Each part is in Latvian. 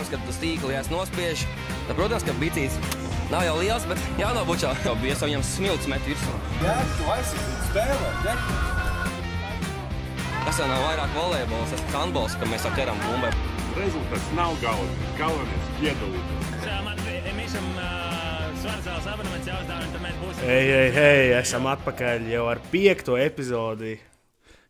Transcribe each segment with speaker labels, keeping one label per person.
Speaker 1: blakus, kad tu stīkli nospiež. Tad, protams, ka bicīs nav jau liels, bet jānobučā. Jau bies viņam smilts met virsū.
Speaker 2: Jā, tu aizsaki spēlē, ne?
Speaker 1: Tas jau nav vairāk volejbols, tas handbols, ka mēs ķeram bumbai.
Speaker 3: Rezultāts nav galvenais. Galvenais piedalīties.
Speaker 4: Man Mišam Svarcēls abonements jautājumi, tad mēs būsim...
Speaker 5: Hei, esam atpakaļ jau ar 5. epizodi.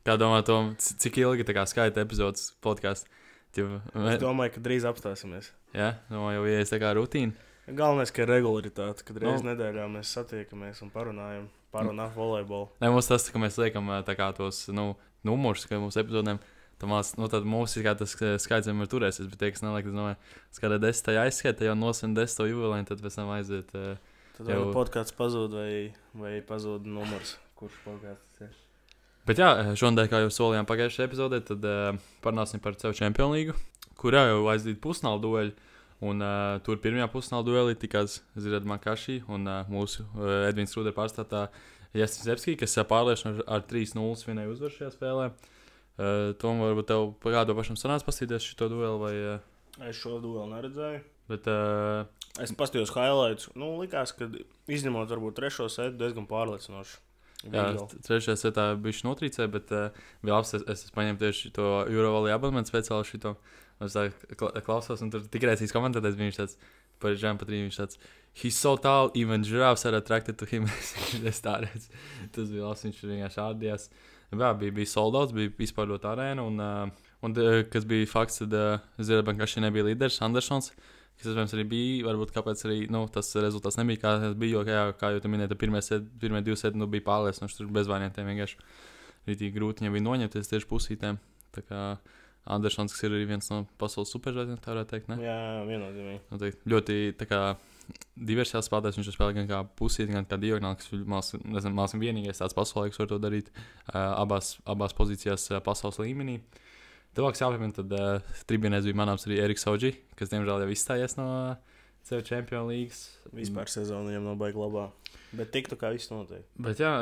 Speaker 6: Kā domā, Tom, cik ilgi tā kā skaita epizodes podcastu?
Speaker 5: Es domāju, ka drīz apstāsimies.
Speaker 6: Jā, domāju, jau ieies tā kā rutīna.
Speaker 5: Galvenais, ka ir regularitāte, kad reiz nedēļā mēs satiekamies un parunā volejbolu.
Speaker 6: Ne, mums tas, ka mēs liekam tā kā tos, numurus, ka mūsu epizodēm, tad mūsu kā tas skaits vienmēr turēsies, bet tie, kas neliek, es domāju, skatā 10. aizskaita, jau nosvien 10. jubilēju, tad pēc tam aiziet.
Speaker 5: Tad jau podcasts pazūd vai pazūd numurs, kurš podcasts ir.
Speaker 6: Bet jā, šodien, kā jau solījām pagājušajā epizodē, tad parunāsim par CEU Champions League, kurā jau aizdīt pusfināla dueļu. Un tur pirmajā pusfināla duelī tikās Zirad Makaši un mūsu Edvins Rūder pārstātā Jānis Zepskij, kas pārliecina ar 3-0 vienai uzvaru šajā spēlē. Tom, varbūt tev pagādo pašam sanāca pastīties šito dueli vai...
Speaker 5: Es šo dueli neredzēju.
Speaker 6: Bet...
Speaker 5: Es pastījos highlights. Likās, ka izņemot varbūt 3. setu diezgan pārliecinoši.
Speaker 6: Jā, 3. setā bišķi notrīcē, bet vēl es paņēmu tieši to Eurovolley abonementu speciāli šito. Es tā klausos, un tur tik reizes komentētais viņš tāds, par Žēmu Patrīnu viņš tāds, he's so tall, even giraffes are attracted to him. Es tā redzu. Tas bija labs, viņš vienkārši ārdījās. Jā, bija sold outs, bija izpārdot arēnu, un kas bija fakts, tad Zirabam, ka šī nebija līderis, Andersons, kas, iespējams, arī bija, varbūt kāpēc arī, tas rezultāts nebija, kā tas bija, jo, kā jau tu minēji, pirmie 2 seti, bija pārliecinoši, tur bez vainotiem vienkārši rītīgi grūti viņam bija noņemties tieši pusītēm. Tā kā Andersons, kas ir arī viens no pasaules superžaidiem, tā varētu teikt, ne?
Speaker 5: Jā, viennozīmīgi.
Speaker 6: Ļoti, tā kā, diversijās spēlētājs, viņš spēlē gan kā pusīti, gan kā diagonāli, kas, māsim vienīgais tāds pasaulē, kas var to darīt abās pozīcijās pasaules līmenī. Tuvāks jāpiemina, tad tribīnēs bija manāms arī Eriks Sauģi, kas, diemžēl, jau izstājies no CEU Champions League.
Speaker 5: Vispār sezonu viņam nav baigi labā, bet tiktu kā viss notiek.
Speaker 6: Bet jā,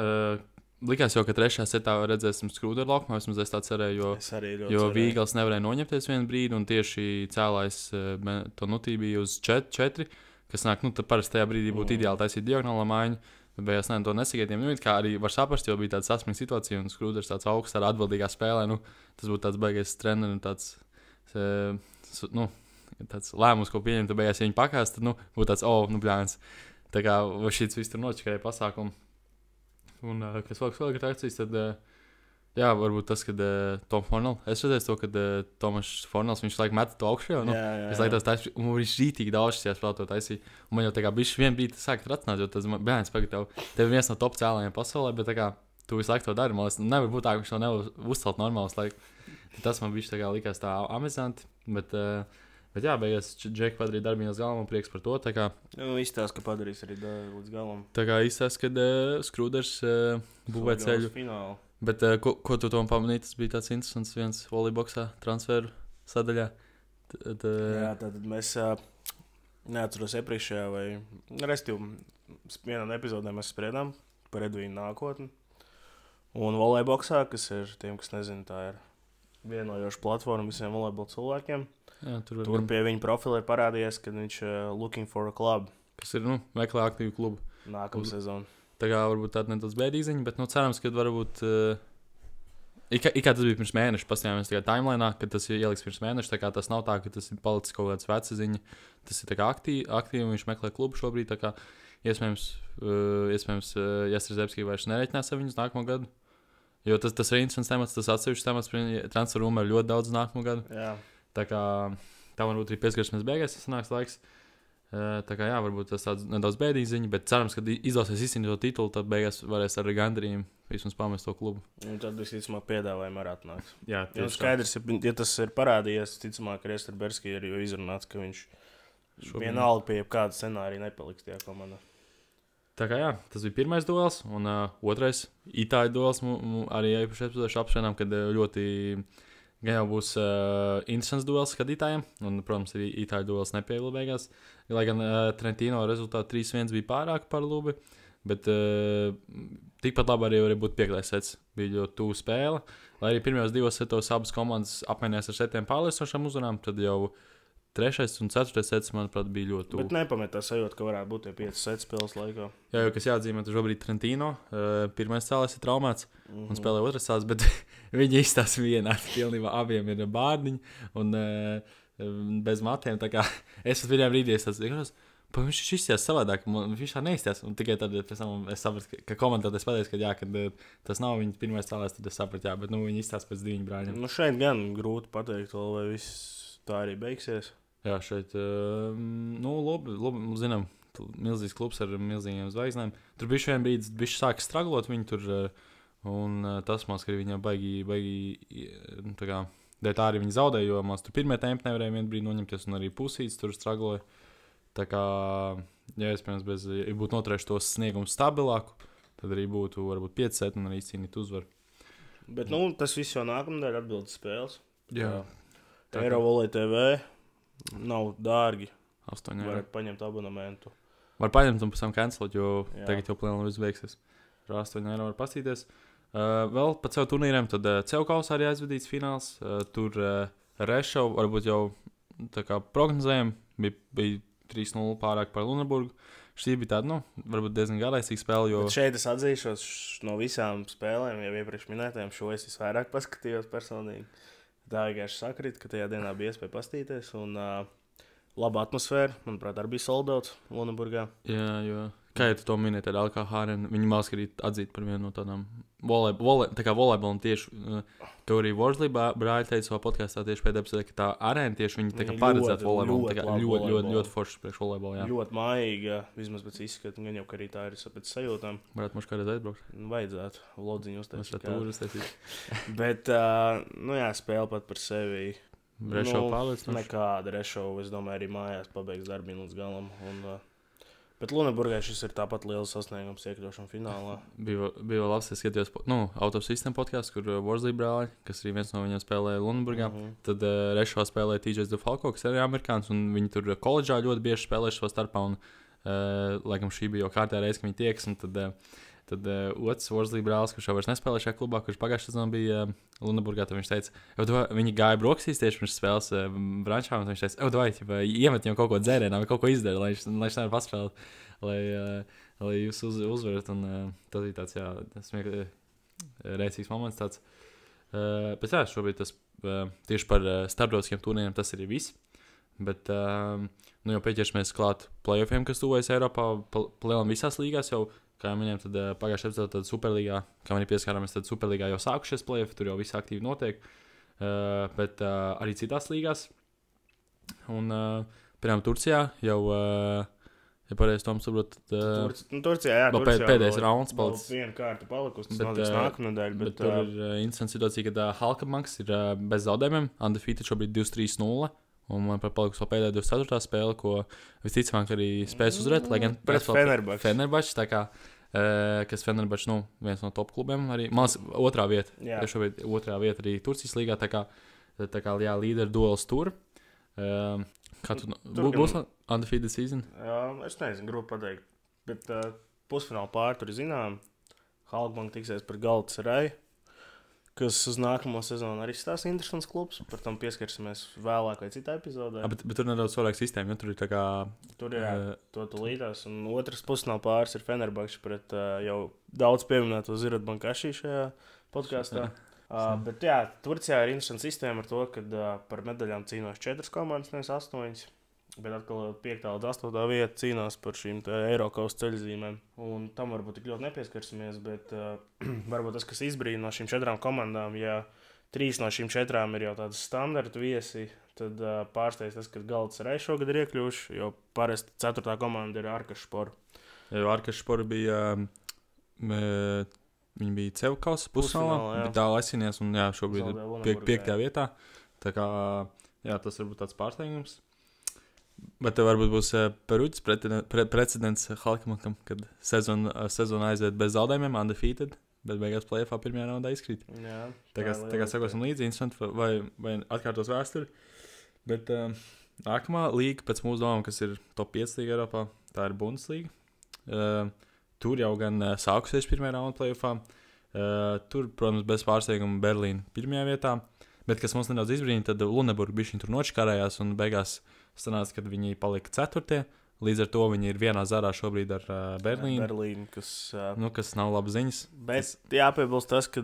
Speaker 6: likās jau, ka 3. setā redzēsim Skrūderu laukumā, vismaz es tā cerēju, jo Vīgals nevarēja noņemties vienu brīdi, un tieši cēlājs to nutī bija uz 4, kas nāk, tad parasti tajā brīdī būtu ideāli taisīt diagonāla maiņu. Beigās to nesagaidījām. Kā arī var saprast, jo bija tāda sasprāga situācija, un Skrūders tāds augsts ar atbildīgā spēlē. Tas būtu tāds baigais treneris, tāds lēmums, ko pieņemt. Beigās, ja viņi pakās, tad būtu tāds, bļāns. Tā kā šīs viss tur nočakarēja pasākumu. Un kas vēl ir akcijas, tad, jā, varbūt tas, kad Tom Fornell, es redzēju to, kad Tomašs Fornells, viņš laik meta to augšā, es laikos taisīju, un viņš rītīgi daudz šajā spēlē to taisīja. Un man jau tā kā bišķi vien brīdi sākt racināt, jo tas bērns pagaid tev ir viens no top cēlājiem pasaulē, bet tā kā tu visu laiku to dari, man nevar būt tā, ka viņš to nevar uzcelt normāls laiku. Tas man bišķi tā kā likās tā amizanti, bet jā, beigās Džeki padarīja darbu līdz galam un prieks par to.
Speaker 5: Izstāst, ka padarīs arī līdz galam.
Speaker 6: Tā kā izstāst, kad Skrūders būvē ceļu.
Speaker 5: Finālu.
Speaker 6: Bet ko tu tom pamanīji, tas bija tāds interesants viens volejboksā transferu sadaļā.
Speaker 5: Jā, tad mēs neatceros iepriekšējā vai restīvi vienā no epizodēm mēs spriedām par Edvīnu nākotni. Un volejboksā, kas ir tiem, kas nezina, tā ir vienojoša platforma visiem volejbola cilvēkiem.
Speaker 6: Jā, tur
Speaker 5: pie viņa profila ir parādījies, ka viņš looking for a club.
Speaker 6: Kas ir, meklē aktīvu klubu.
Speaker 5: Nākamā sezona.
Speaker 6: Tā kā varbūt tāda nedaudz bēdīziņa, bet cerams, ka varbūt... Kā tas bija pirms mēneša, paskatījāmies tikai timelinā, kad tas ir ieliks pirms mēneša, tā kā tas nav tā, ka tas ir palicis kaut kāds veca ziņa. Tas ir tā kā aktīvi, viņš meklē klubu šobrīd, tā kā iespējams Jānis Zepskij vairs nereiķinās ar viņus nākamo gadu. Jo tas ir interesants temats, tas atsevišķs temats, transfer rumā ir ļoti daudz nākamo gadu.
Speaker 5: Jā.
Speaker 6: Tā kā tā varbūt arī pieskaršanās beigās, ja sanāks laiks. Tā kā jā, varbūt tas tāds nedaudz bēdīgs ziņa, bet cerams, ka izdosies izcīnīt to titulu, tad beigās varēs ar gandarījumu vismaz pamest to klubu. Un
Speaker 5: tad visticamāk piedāvājumi arī atnāks.
Speaker 6: Jā,
Speaker 5: skaidrs, ja tas ir parādījies, ticamāk, ka Riester Berskij ir jau izrunāts, ka viņš vienalga pie kāda scenārija nepaliks tajā komandā.
Speaker 6: Tā kā jā, tas bija pirmais duels, un otrais Itāļu duels arī iepriekš epizodēšu apspriedām, kad ļoti... Gan jau būs interesants duels skatītājiem, un, protams, arī Itāļu duels nepievila beigās. Lai gan Trentino rezultāti 3-1 bija pārāk par lubi, bet tikpat labi arī varēja būt 5. sets. Bija ļoti tuvu spēle. Lai arī pirmajos 2 setos abas komandas apmainījās ar 7 pārliecinošām uzvarām, tad jau 3. un 4. sets, manuprāt, bija ļoti tuvu.
Speaker 5: Bet nepamet tā sajūta, ka varētu būt tie 5 sets spēles laikā.
Speaker 6: Jā, jo, kas jāatzīmē, tad šobrīd Trentino, pirmais cēlēs ir traumēts un spēlē otras cēlēs, bet viņi izstāsta vienā. Pilnībā abiem ir bārdiņi un bez matiem. Tā kā es pat vienā brīdī viņš izstājās savādāk, viņš tā neizstājās. Un tikai tad pēc tam es sapratu, ka komentētājs pateica, ka jā, kad tas nav viņas pirmais cēlēs, tad es sapratu, jā, bet viņi izstāsta pēc 2 brāļiem.
Speaker 5: Nu šeit gan grūti pateikt, vai viss tā arī beigsies.
Speaker 6: Jā, šeit, labi, zinām, milzīgs klubs ar milzīgiem zvaigznēm. Tur bija šodien brīdis, viņš sāka straglot viņu tur, un tas mās, ka viņam baigi, tā kā, dēļ tā arī viņi zaudēja, jo mās tur pirmie tempi nevarēja vien brīdi noņemties, un arī pusīts tur stragloja. Tā kā, ja iespējams, ja būtu noturējuši to sniegumu stabilāku, tad arī būtu varbūt 5 seti un arī izcīnīt uzvaru.
Speaker 5: Bet, tas viss jau nākamnedēļ atbildes spēles.
Speaker 6: Jā.
Speaker 5: Eirovolei TV nav dārgi.
Speaker 6: 8 eiro.
Speaker 5: Varat paņemt abonementu.
Speaker 6: Var paņemt un pēc tam cancelot, jo
Speaker 5: Jā.
Speaker 6: tagad jau plēnā viss beigsies. Ar 8 eiro var pastīties. Vēl pa ceļu turnīriem, tad Cevkausā arī aizvedīts fināls. Tur Rešau varbūt jau tā kā prognozējam, bija 3-0 pārāk par Luneburgu. Šī bija tāda, varbūt diezgan garlaicīga spēle, jo...
Speaker 5: Bet šeit es atzīšos no visām spēlēm, jau iepriekš minētajām, šo es visvairāk paskatījos personīgi. Tā vienkārši sakrit, ka tajā dienā bija iespēja pastīties, un laba atmosfēra, manuprāt, arī bija soldauts Luneburgā.
Speaker 6: Jā, jo... Kā jau tu to minēji, tad LKH arēna, viņi māks arī atzīt par vienu no tādām volejbolam tieši, to arī Worsley brāļi teica savā podkastā tieši pēdējā epizodē, ka tā arēna tieši viņi tā kā paredzēta volejbolam, ļoti forši priekš volejbola, jā.
Speaker 5: Ļoti mājīga, vismaz pēc izskata, gan jau, ka arī tā ir pēc sajūtām.
Speaker 6: Varētu mums kādreiz aizbraukt.
Speaker 5: Vajadzētu, Lodziņu
Speaker 6: uztaisīt.
Speaker 5: Bet, jā, spēle pat par sevi.
Speaker 6: Rešau pārliecinoši.
Speaker 5: Nekāda Rešau, es domāju, arī mājās pabeigs darbiņu līdz galam. Bet Luneburgai šis ir tāpat liels sasniegums iekļaušana finālā.
Speaker 6: Bija labs, es skatījos autosistēmu podcastu, kur Worsley brāļi, kas arī viens no viņiem spēlēja Luneburgā. Tad Rešau spēlēja TJs Dufalko, kas arī amerikāns, un viņi tur koledžā ļoti bieži spēlēja šo starpā, un laikam šī bija jau kārtā reize, ka viņi tieks, un tad otrs Worsley brālis, kurš jau vairs nespēlēja šajā klubā, kurš pagājušajā sezonā bija Luneburgā, tad viņš teica, viņi gāja brokastīs tieši pirms spēles brančā, un viņš teica, iemet viņam kaut ko dzērienā vai kaut ko izdara, lai viņš nevar paspēlēt, lai jūs uzvarat, un tas bija tāds, jā, reicīgs moments tāds. Bet jā, šobrīd tas tieši par starptautiskiem turnīriem tas arī viss, bet jau pieķersimies klāt playoffiem, kas tuvojas Eiropā, plēlam visās līgās jau. Kā jau minējām, tad pagājušajā epizodē Superlīgā, kā arī pieskārāmies, tad Superlīgā jau sākušies play-offi, tur jau viss aktīvi notiek, bet arī citās līgās. Un, piemēram, Turcijā jau, ja pareizi Toms saprot,
Speaker 5: Turcijā, jā,
Speaker 6: pēdējais rauns palicis.
Speaker 5: Viena kārta palikusi, tas notiks nākamnedēļ,
Speaker 6: bet tur ir interesanta situācija, kad Halkabanks ir bez zaudējumiem, undefeated šobrīd 2-3-0. Un man palikusi vēl pēdējā 24. spēle, ko visticamāk arī spēs uzvarēt. Lai gan
Speaker 5: pret
Speaker 6: Fenerbahču, tā kā, kas Fenerbahču, viens no top klubiem arī. Mans otrā vieta. Jā. Šobrīd otrā vieta arī Turcijas līgā, tā kā jā, līderu duels tur. Kā tu, būs undefeated season?
Speaker 5: Jā, es nezinu, grūti pateikt. Bet pusfināla pāri tur zinām. Halkbank tiksies par Galatasaray, kas uz nākamo sezonu arī stās interesants klubs. Par tam pieskarsimies vēlāk vai citā epizodē.
Speaker 6: Bet tur nedaudz savādāk sistēma, jo tur ir tā kā...
Speaker 5: Tur ir, to līdās. Un otrs pusfināla pāris ir Fenerbahča pret jau daudz pieminēto Ziratbankaši šajā podkastā. Bet jā, Turcijā ir interesanta sistēma ar to, ka par medaļām cīnās 4 komandas, nevis 8. Bet atkal 5. līdz 8. vieta cīnās par šīm Eiropas ceļzīmēm. Un tam varbūt tik ļoti nepieskarsimies, bet varbūt tas, kas izbrīna no šīm 4 komandām, ja 3 no šīm 4 ir jau tādas standarta viesi, tad pārsteidz tas, ka Galatasaray šogad ir iekļuvuši, jo parasti 4. komanda ir Arkašspor.
Speaker 6: Jo Arkašspor bija, viņi bija Cevkausas pusfinālā, bet tā aizcīnījās un jā, šobrīd ir 5. vietā. Tā kā, jā, tas varbūt tāds pārsteigums. Bet tev varbūt būs Perūģis precedents Halkabankam, kad sezona aiziet bez zaudējumiem, undefeated, bet beigās play-offā pirmajā raundā izkrīt.
Speaker 5: Jā,
Speaker 6: tā kā sakosim līdzi, interesanti, vai atkārtos vēsturi. Bet nākamā līga pēc mūsu domām, kas ir top 5 līga Eiropā, tā ir Bundeslīga. Tur jau gan sākusies pirmajā raundā play-offā. Tur, protams, bez pārsteiguma Berlīna pirmajā vietā. Bet, kas mums nedaudz izbrīna, tad Luneburga bišķiņ tur nočkarējās un beigās sanāca, kad viņi palika 4. Līdz ar to viņi ir vienā zarā šobrīd ar Berlīnu.
Speaker 5: Berlīnu,
Speaker 6: Kas nav labas ziņas.
Speaker 5: Bet jāpiebilst tas, ka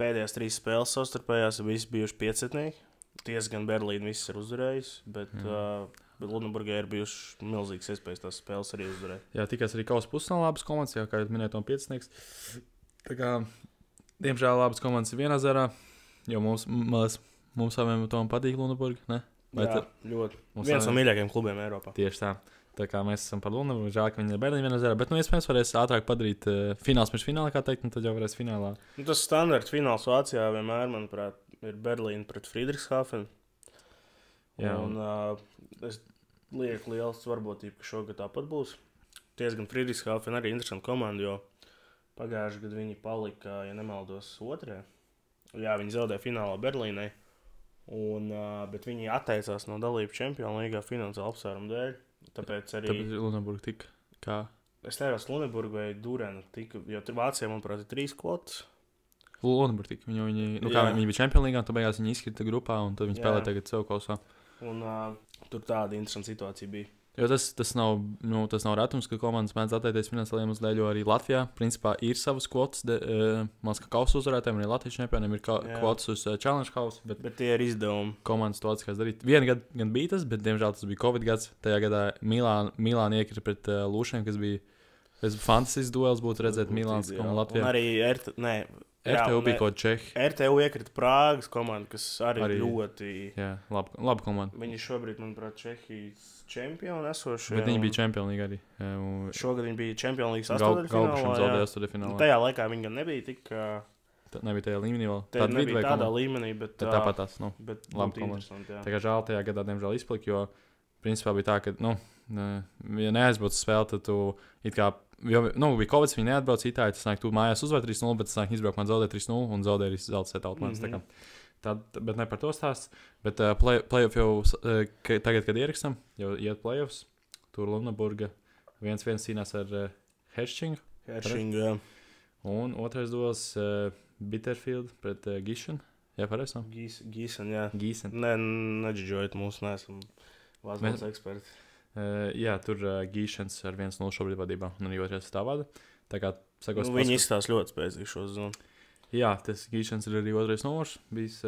Speaker 5: pēdējās 3 spēles savstarpējās visi bijuši 5-setnieki. Tiesa gan Berlīna viss ir uzvarējis, bet Luneburgai ir bijuši milzīgas iespējas tās spēles arī uzvarēt.
Speaker 6: Jā, tikās arī kausa pusnā labas komandas, jā, kā jūs minējāt, un 5-setnieks. Tā kā, diemžēl labas komandas ir vienā zarā, jo mums saviem tom patīk Luneburga, ne?
Speaker 5: Jā, ļoti. Viens no mīļākajiem klubiem Eiropā.
Speaker 6: Tieši tā. Tā kā mēs esam par Luneburgu, žēl, ka viņi ir Berlīna vienā zarā, bet, iespējams, varēs ātrāk padarīt fināls pirms fināla, kā teikt, un tad jau varēs finālā.
Speaker 5: Tas standarts fināls Vācijā vienmēr, manuprāt, ir Berlīna pret Friedrichshāfenu.
Speaker 6: Jā.
Speaker 5: Un es lieku liels varbūtību, ka šogad tāpat būs. Ties gan Friedrichshāfena arī interesanta komanda, jo pagājuši gadu viņi palika, ja nemaldos, 2. Jā, viņi zaudēja finālā Berlīnai. Bet viņi atteicās no dalību Čempionu līgā finansiālu apsvērumu dēļ. Tāpēc
Speaker 6: Luneburga tika kā?
Speaker 5: Es nevaru Luneburgu vai Durenu tika, jo Vācijā, manuprāt, ir 3 kvotas.
Speaker 6: Luneburga tika. Viņi bija Čempionu līgā, un tad beigās viņi izkrita grupā, un tad viņi spēlē tagad sev kausā.
Speaker 5: Un tur tāda interesanta situācija bija.
Speaker 6: Jo tas nav retums, ka komandas mēdz atteikties finansiāliem uzdēļ, jo arī Latvijā, principā, ir savas kvotas. Mans, ka kausa uzvarētājiem, arī Latvijas čempioniem ir kvotas uz Challenge kausu.
Speaker 5: Bet tie ir izdevumi.
Speaker 6: Komandas to atskās darīt. Vienu gadu gan bija tas, bet, diemžēl, tas bija Covid gads. Tajā gadā Milāna iekrita pret Lūšiem, kas bija fantastisks duels, būtu redzēt Milānas komandu Latvijā.
Speaker 5: Un arī
Speaker 6: RTU bija kaut Čehi.
Speaker 5: RTU iekrita Prāgas komanda, kas arī ļoti...
Speaker 6: Jā, laba komanda.
Speaker 5: Viņi šobrīd, manuprāt, Čehijas čempioni esošie.
Speaker 6: Bet viņi bija Čempionu līgā arī.
Speaker 5: Šogad viņi bija Čempionu līgas astoņdaļfinālā. Tajā laikā viņi gan nebija tik...
Speaker 6: Nebija tajā līmenī vēl.
Speaker 5: Tad nebija tādā līmenī, bet...
Speaker 6: Tāpat tās,
Speaker 5: Bet
Speaker 6: labi
Speaker 5: komanda.
Speaker 6: Tā kā žēl tajā gadā, diemžēl, izplika, jo principā bija tā, ka, ja neaizbrauc spēle, tad tu it kā... Jo, bija Covid, viņi neatbrauc Itālijā, tas nāk, tu mājās uzvar 3-0, bet tas nāk izbraukt man zaudēt 3-0 un zaudēt arī zelta seta automāts. Bet ne par to stāsts. Bet play-off jau tagad, kad ierakstam, jau iet play-offs, tur Luneburga 1-1 cīnās ar Heršingu.
Speaker 5: Jā.
Speaker 6: Un otrais dos Bitterfield pret Gīšanu. Jā, pareizi?
Speaker 5: Gīšana, jā.
Speaker 6: Gīšana.
Speaker 5: Neģiģojot mūs, neesam Vācijas eksperti.
Speaker 6: Jā, tur Gīšanas ar 1-0 šobrīd vadībā, un arī otrais tā vada. Tā kā, sakos,
Speaker 5: viņi izstās ļoti spēcīgi šo zonu.
Speaker 6: Jā, tas Gīšanas ir arī otrais numurs, bijis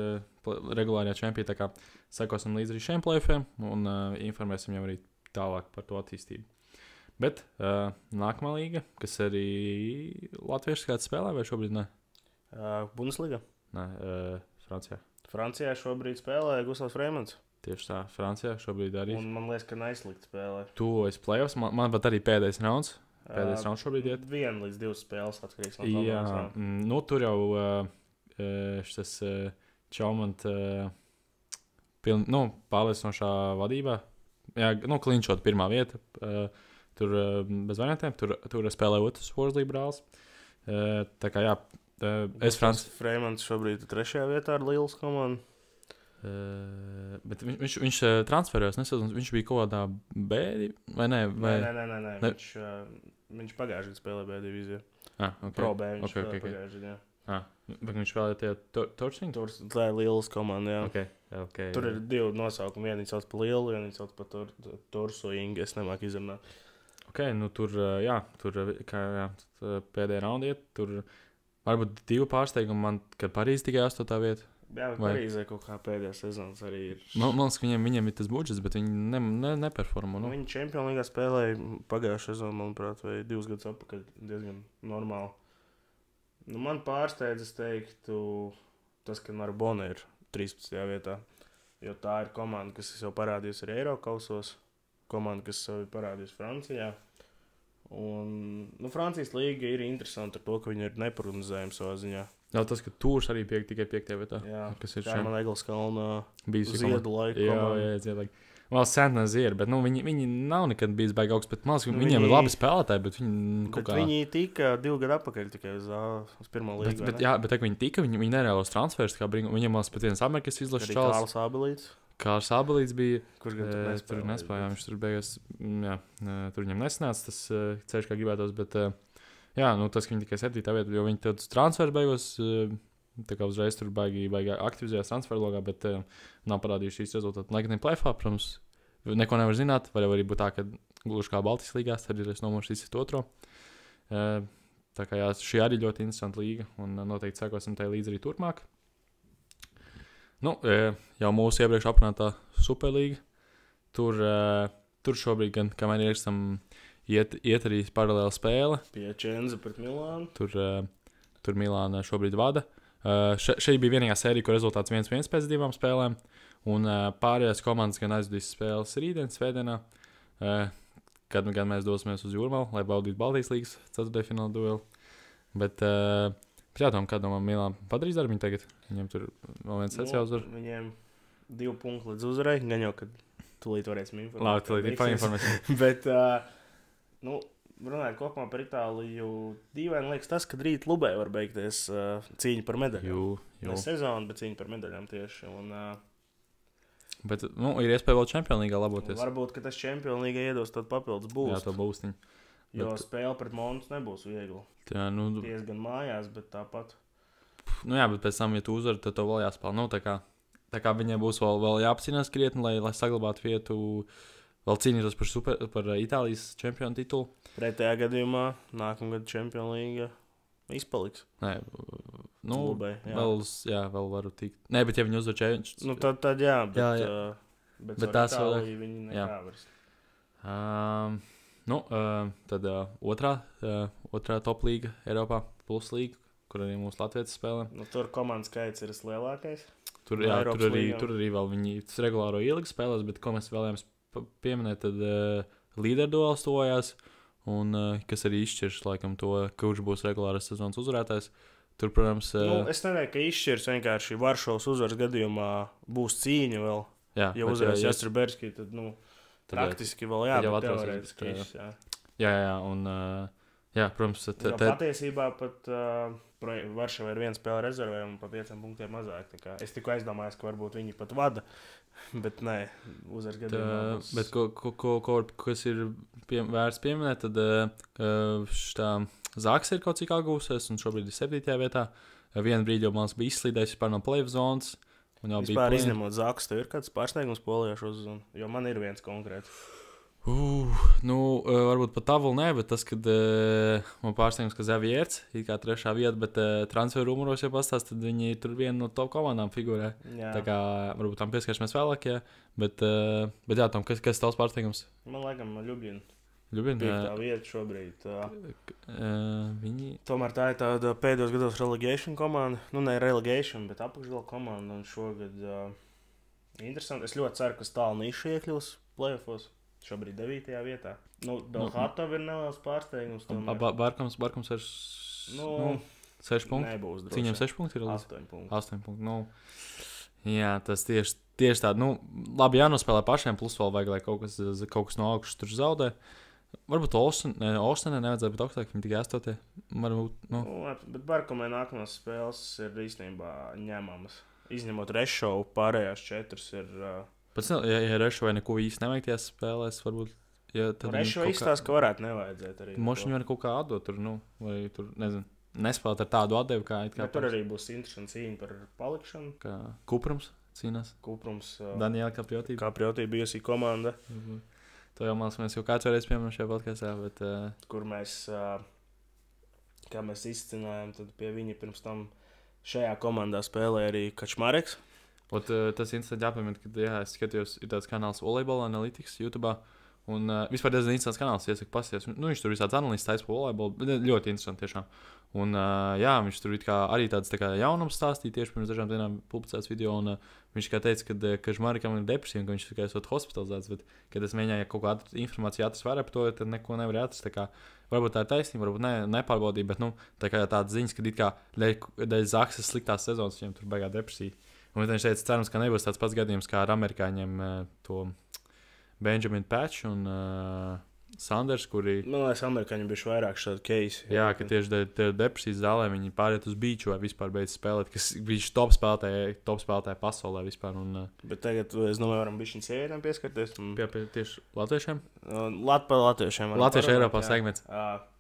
Speaker 6: regulārajā čempionā, tā kā sakosim līdz arī šiem play-offiem un informēsim jau arī tālāk par to attīstību. Bet nākamā līga, kas arī latvieši kāds spēlē vai šobrīd ne?
Speaker 5: Bundesliga?
Speaker 6: Nē, Francijā.
Speaker 5: Francijā šobrīd spēlē Gustavs Freimans.
Speaker 6: Tieši tā, Francijā šobrīd arī.
Speaker 5: Un man liekas, ka neizslikt spēlē.
Speaker 6: Tuvojas play-offs, man pat arī pēdējais rauns. Pēdējais rauns šobrīd iet.
Speaker 5: 1 līdz 2 spēles atkarīgs no komandas.
Speaker 6: Jā, tur jau šis Čaumant pārliecinošā vadībā. Jā, klinčot pirmā vieta. Tur bez variantiem, tur spēlē otrs Worsley brālis. Tā kā jā,
Speaker 5: Freimans šobrīd 3. vietā ar Līlas komandu.
Speaker 6: Bet viņš transferēs, viņš bija kaut kādā B vai nē?
Speaker 5: Nē. Viņš pagājušajā gadā spēlēja B divīzijā.
Speaker 6: Okay.
Speaker 5: Pro B viņš spēlēja pagājušajā gadā.
Speaker 6: Bet viņš spēlēja tie Torsiņu?
Speaker 5: Tā ir Lielas komanda, jā.
Speaker 6: Okay,
Speaker 5: tur ir 2 nosaukumi. Vienu sauc par Lielu, vienu sauc par Torsoingu. Es nemāku izrunāt.
Speaker 6: Tur pēdējā raundā iet. Tur varbūt 2 pārsteigumi man, kad Parīze tikai 8. vieta.
Speaker 5: Jā, Parīzē kaut kā pēdējā sezonas arī ir.
Speaker 6: Man liekas, ka viņiem ir tas budžets, bet viņi neperformo.
Speaker 5: Viņi Čempionu līgā spēlēja pagājušā sezonā, manuprāt, vai 2 gadus atpakaļ diezgan normāli. Man pārsteidz, es teiktu, tas, ka Narbona ir 13. vietā. Jo tā ir komanda, kas jau parādījusi arī Eirokausos. Komanda, kas jau ir parādījusi Francijā. Un Francijas līga ir interesanta ar to, ka viņi ir neprognozējami savā ziņā.
Speaker 6: Jā, tas, ka Tūrs arī tikai 5. vietā.
Speaker 5: Jā,
Speaker 6: kas ir
Speaker 5: man Eglis Kalna
Speaker 6: Ziedu
Speaker 5: laiku.
Speaker 6: Jā, Ziedu laiku. Vēl Sentnē Zieri, bet viņi nav nekad bijis baigi augsts, bet man liekas, viņiem ir labi spēlētāji, bet
Speaker 5: viņi tika 2 gadu atpakaļ tikai uz pirmā līga.
Speaker 6: Bet viņi tika, viņi nereālos transfers, kā viņiem vēl pat viens Amerikas izlases čalis. Kārs Abelīts bija,
Speaker 5: kurš gan
Speaker 6: tur nespēja, viņš tur beigās, tur viņam nesanāca tas ceļš, kā gribētos, bet, tas, ka viņi tikai 7. vietā, jo viņi tad transfers beigās tā kā uzreiz tur baigi aktivizējās transferlogā, bet nav parādījuši šīs rezultātus. Lai gan play-offā, protams, neko nevar zināt. Var arī būt tā, ka gluži kā Baltijas līgās, tad ir nomošs otro. Tā kā jā, šī arī ļoti interesanta līga, un noteikti sekosim tai līdzi arī turpmāk. Nu, jau mūsu iepriekš aprunātā Superlīga. Tur šobrīd gan, kamēr ierakstām, iet arī paralēli spēle.
Speaker 5: Piacenza pret Milānu.
Speaker 6: Tur Milāna šobrīd vada. Šī bija vienīgā sērija, kur rezultāts 1-1 pēc 2 spēlēm. Un pārējās komandas gan aizvedīs spēles rītdien, svētdienā, kad gan mēs dosimies uz Jūrmalu, lai baudītu Baltijas līgas 4. fināla dueli. Bet jādomā, kā domā Milāna padarīs darbu viņi tagad? Viņiem tur vēl viens sets jāuzvar.
Speaker 5: Viņiem 2 punkti līdz uzvarai, gan jau, kad tūlīt varēsim informēt.
Speaker 6: Labi, tūlīt painformēsim.
Speaker 5: Bet, runājot kopumā par Itāliju, dīvaini liekas tas, ka rīt Lubē var beigties cīņa par medaļām. Ne sezonu, bet cīņa par medaļām tieši. Un,
Speaker 6: bet, ir iespēja vēl Champions League laboties.
Speaker 5: Varbūt, ka tas Champions League iedos tad papildus būs.
Speaker 6: Jā, to būstiņu.
Speaker 5: Jo spēle pret Montus nebūs viegli.
Speaker 6: Jā,
Speaker 5: diezgan mājās, bet tāpat.
Speaker 6: Jā, bet pēc tam, ja tu uzvari, tad to vēl jāspēl. Tā kā viņai būs vēl jāapcīnās krietni, lai saglabātu vietu, vēl cīnītos par Itālijas čempionu titulu.
Speaker 5: Pretējā gadījumā nākamgad Champions League izpaliks.
Speaker 6: Nē,
Speaker 5: Lubē,
Speaker 6: vēl varu tikt. Nē, bet ja viņi uzvar čempionu...
Speaker 5: Tad jā,
Speaker 6: bet tās vēl...
Speaker 5: Viņi nekāvars.
Speaker 6: Tad otrā top līga Eiropā, plus līga, kur arī mūsu latvietis spēlē.
Speaker 5: Tur komandas skaits ir lielākais.
Speaker 6: Tur arī vēl viņi regulāro ieliku spēlēs, bet ko mēs vēlējām pieminēt, tad līderduels tojās, un kas arī izšķirs laikam to, kurš būs regulāras sezonas uzvarētājs. Tur, protams...
Speaker 5: es nedomāju, ka izšķirs vienkārši Varšavas uzvaras gadījumā būs cīņa vēl.
Speaker 6: Ja
Speaker 5: uzvarēs Jastrberski, tad, praktiski vēl bet teorētiski viss, jā.
Speaker 6: Jā, un, protams...
Speaker 5: Patiesībā pat Varšava ir 1 spēle rezervē un pa 5 punktiem mazāk. Es tikko aizdomājos, ka varbūt viņi pat vada, bet nē, uzvaras gadījumā būs...
Speaker 6: Bet kas ir vērts pieminēt, tad šitā Zaks ir kaut cik atgūsies un šobrīd ir 7. vietā. Vienu brīdi jau man bija izslīdējis par no play-off zonas.
Speaker 5: Vispār izņemot Zaks, tev ir kāds pārsteigums Polijā šo sezonu? Jo man ir viens konkrēts.
Speaker 6: Varbūt pat tā vēl nē, bet tas, kad man pārsteigums, ka Zavierts ir kā 3. vieta, bet transferu rumuros jau pastāst, tad viņi tur vienu no top komandām figurē. Jā. Tā kā varbūt tam pieskaršamies vēlāk, jā. Bet jā, Tom, kas tavs pārsteigums?
Speaker 5: Man laikam Ljubljana.
Speaker 6: 5.
Speaker 5: vieta šobrīd.
Speaker 6: Viņi...
Speaker 5: Tomēr tā ir tāda pēdējos gados relegation komanda. Ne relegation, bet apakšgala komanda. Un šogad interesanti. Es ļoti ceru, ka Stālnīša iekļūs playoffos. Šobrīd 9. vietā. Belhatov ir neliels pārsteigums.
Speaker 6: Barkams ir 6 punkti.
Speaker 5: Nebūs droši.
Speaker 6: Viņam 6 punkti ir
Speaker 5: 8 punkti.
Speaker 6: 8 punkti. Jā, tas tieši tādi. Labi jānospēlē pašiem, plus vēl vajag, lai kaut kas no augšas tur zaudē. Varbūt Olsenē nevajadzētu būt augstāk, viņi tikai 8.
Speaker 5: Bet Barkomē nākamās spēles ir īstenībā ņemamas. Izņemot Rešovu, pārējās 4 ir...
Speaker 6: Pēc ja Rešovai neko īsti nevajag tajās spēlēs, varbūt...
Speaker 5: Rešova izstāsta, ka varētu nevajadzēt arī.
Speaker 6: Moši viņu var kaut kā atdot tur, vai tur, nezinu, nespēlēt ar tādu atdevi, kā...
Speaker 5: Tur arī būs interesanti cīņa par palikšanu.
Speaker 6: Kā Kuprums cīnās. Daniela Kapriotī.
Speaker 5: Kapriotī bijusi komanda.
Speaker 6: To jau mēs jau kāds reiz pieminam šajā podcastā, bet...
Speaker 5: Kur mēs, kā mēs izcinājām, tad pie viņa pirms tam šajā komandā spēlē arī Kačmareks.
Speaker 6: Tas interesanti jāpiemina, ka es skatījos, ir tāds kanāls Volleyball Analytics YouTube'ā, un vispār diezgan interesants kanāls, iesaku pasties. Viņš tur visāds analīsts taisa par volleyball, ļoti interesanti tiešām. Un viņš tur arī tāds jaunums stāstīja tieši pirms dažām dienām publicēts video, un viņš kā teica, ka Žmarikam ir depresija, un ka viņš tikai esot hospitalizēts, bet, kad es mēģināju kaut kādu informāciju atrast vairāk par to, tad neko nevar atrast. Varbūt tā ir taisnība, varbūt nepārbaudīja, bet tādas ziņas, ka it kā dēļ Zaksas sliktās sezonas viņam tur baigā depresija. Un viņš teica, cerams, ka nebūs tāds pats gadījums kā ar amerikāņiem to Benjamin Patch un Sanders, kuri...
Speaker 5: Man liekas, amerikāņi bijuši vairāk šādi case.
Speaker 6: Jā, ka tieši dēļ depresijas zālē viņi pāriet uz beachu vai vispār beidz spēlēt, kas viņš top spēlētāji pasaulē vispār.
Speaker 5: Bet tagad, es domāju, varam bišķiņ sievietēm pieskarties.
Speaker 6: Tieši latviešiem?
Speaker 5: Latviešiem.
Speaker 6: Latviešu Eiropā segments.